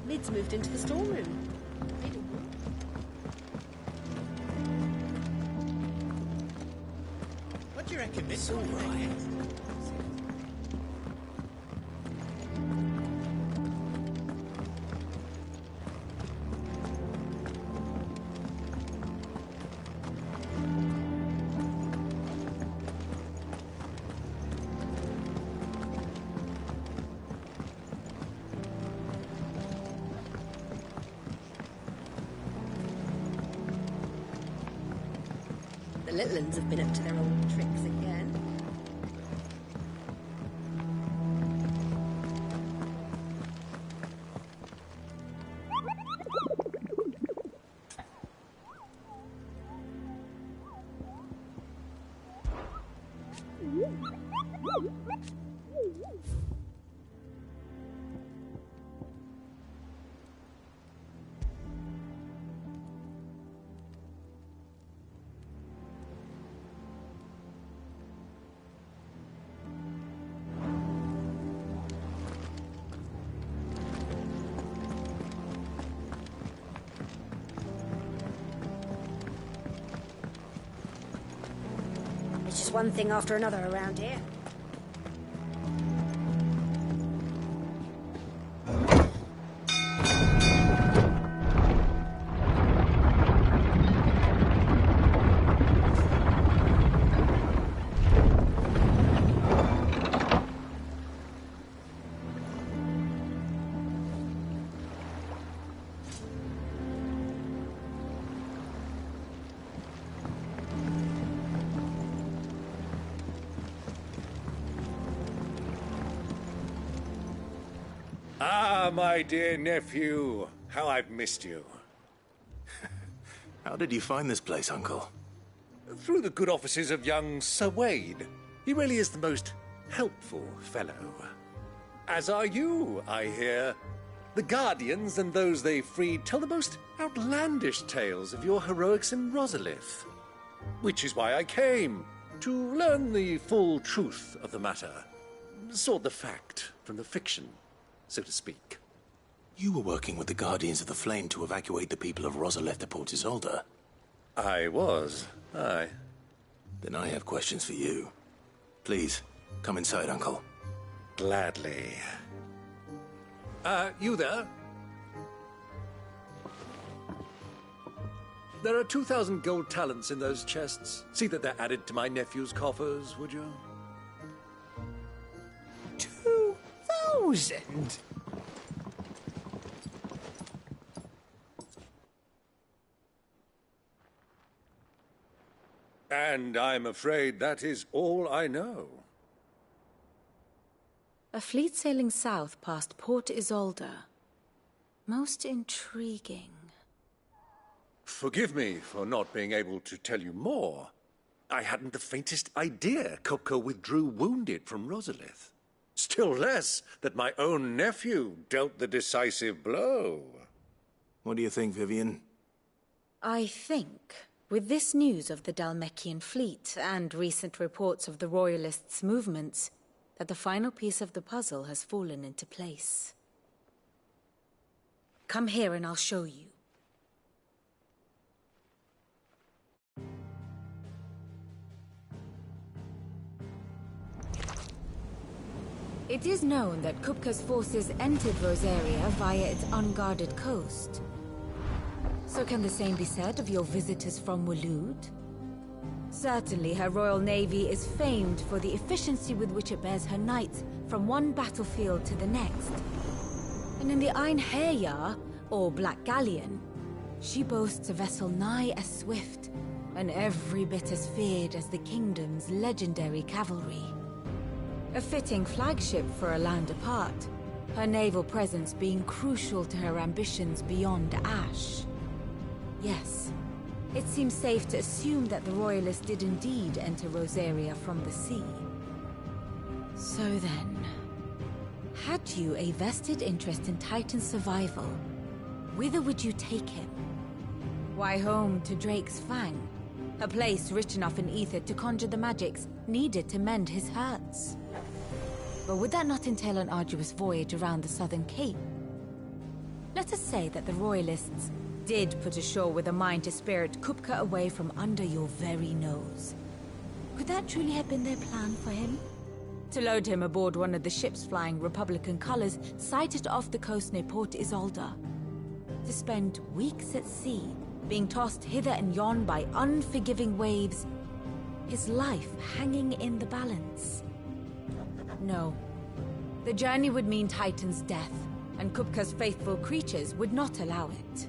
Lid's moved into the storeroom. What do you reckon, Miss? All right. The little ones have been up to their old tricks again. It's just one thing after another around here. Ah, my dear nephew. How I've missed you. How did you find this place, Uncle? Through the good offices of young Sir Wade. He really is the most helpful fellow. As are you, I hear. The Guardians and those they freed tell the most outlandish tales of your heroics in Rosalith. Which is why I came, to learn the full truth of the matter. Sort the fact from the fiction, so to speak. You were working with the Guardians of the Flame to evacuate the people of Rosalith to Port Isolde. I was, aye. Then I have questions for you. Please, come inside, Uncle. Gladly. You there? There are 2,000 gold talents in those chests. See that they're added to my nephew's coffers, would you? 2,000? And I'm afraid that is all I know. A fleet sailing south past Port Isolde. Most intriguing. Forgive me for not being able to tell you more. I hadn't the faintest idea Kupka withdrew wounded from Rosalith. Still less that my own nephew dealt the decisive blow. What do you think, Vivian? I think, with this news of the Dhalmekian fleet and recent reports of the Royalists' movements, that the final piece of the puzzle has fallen into place. Come here and I'll show you. It is known that Kupka's forces entered Rosaria via its unguarded coast. So can the same be said of your visitors from Waloed? Certainly her Royal Navy is famed for the efficiency with which it bears her knights from one battlefield to the next. And in the Einherjar, or Black Galleon, she boasts a vessel nigh as swift, and every bit as feared as the kingdom's legendary cavalry. A fitting flagship for a land apart, her naval presence being crucial to her ambitions beyond Ash. Yes, it seems safe to assume that the Royalists did indeed enter Rosaria from the sea. So then, had you a vested interest in Titan's survival, whither would you take him? Why, home to Drake's Fang, a place rich enough in ether to conjure the magics needed to mend his hurts. But would that not entail an arduous voyage around the southern cape? Let us say that the Royalists did put ashore with a mind to spirit Kupka away from under your very nose. Could that truly have been their plan for him? To load him aboard one of the ships flying Republican colors sighted off the coast near Port Isolde. To spend weeks at sea, being tossed hither and yon by unforgiving waves, his life hanging in the balance. No. The journey would mean Titan's death, and Kupka's faithful creatures would not allow it.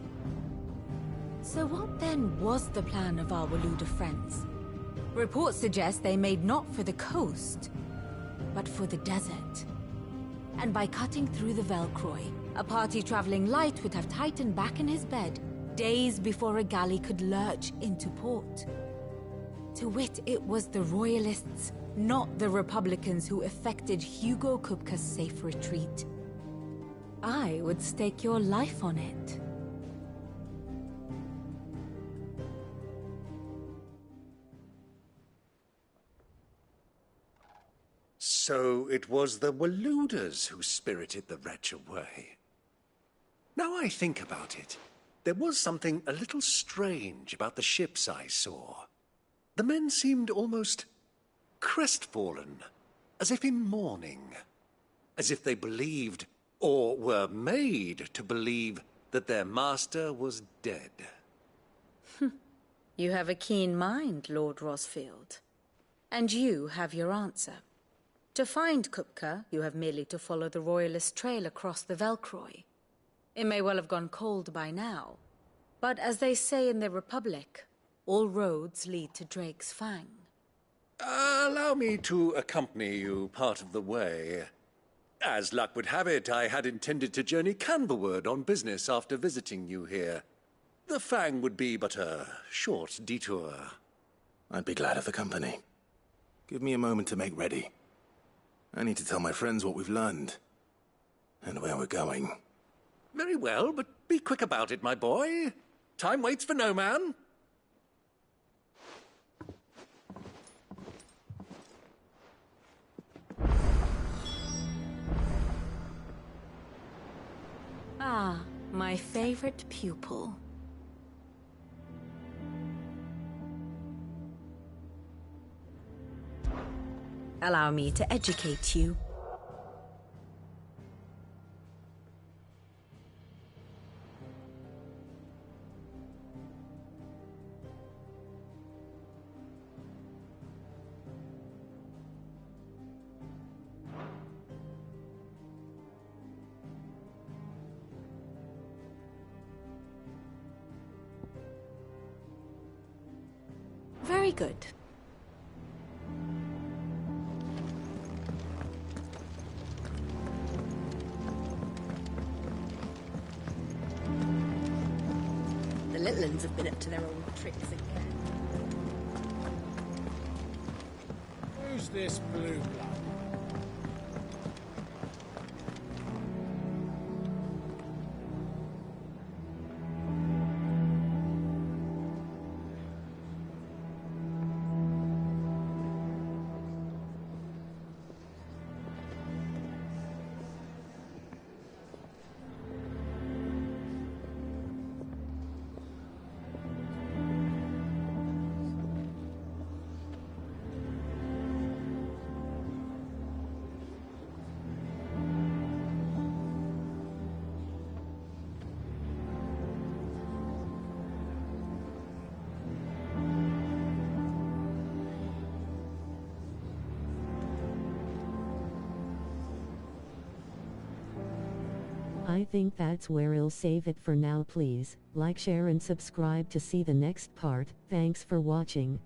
So what then was the plan of our Waloed friends? Reports suggest they made not for the coast, but for the desert. And by cutting through the Velcroy, a party traveling light would have Titan back in his bed days before a galley could lurch into port. To wit, it was the Royalists, not the Republicans, who effected Hugo Kupka's safe retreat. I would stake your life on it. So it was the Waluders who spirited the wretch away. Now I think about it, there was something a little strange about the ships I saw. The men seemed almost crestfallen, as if in mourning, as if they believed, or were made to believe, that their master was dead. You have a keen mind, Lord Rosfield. And you have your answer. To find Kupka, you have merely to follow the Royalist trail across the Velcroy. It may well have gone cold by now, but as they say in the Republic, all roads lead to Drake's Fang. Allow me to accompany you part of the way. As luck would have it, I had intended to journey Canberward on business after visiting you here. The Fang would be but a short detour. I'd be glad of the company. Give me a moment to make ready. I need to tell my friends what we've learned, and where we're going. Very well, but be quick about it, my boy. Time waits for no man. Ah, my favorite pupil. Allow me to educate you. Very good. The little ones have been up to their old tricks again. Who's this blue blood? I think that's where I'll save it for now. Please like, share and subscribe to see the next part. Thanks for watching.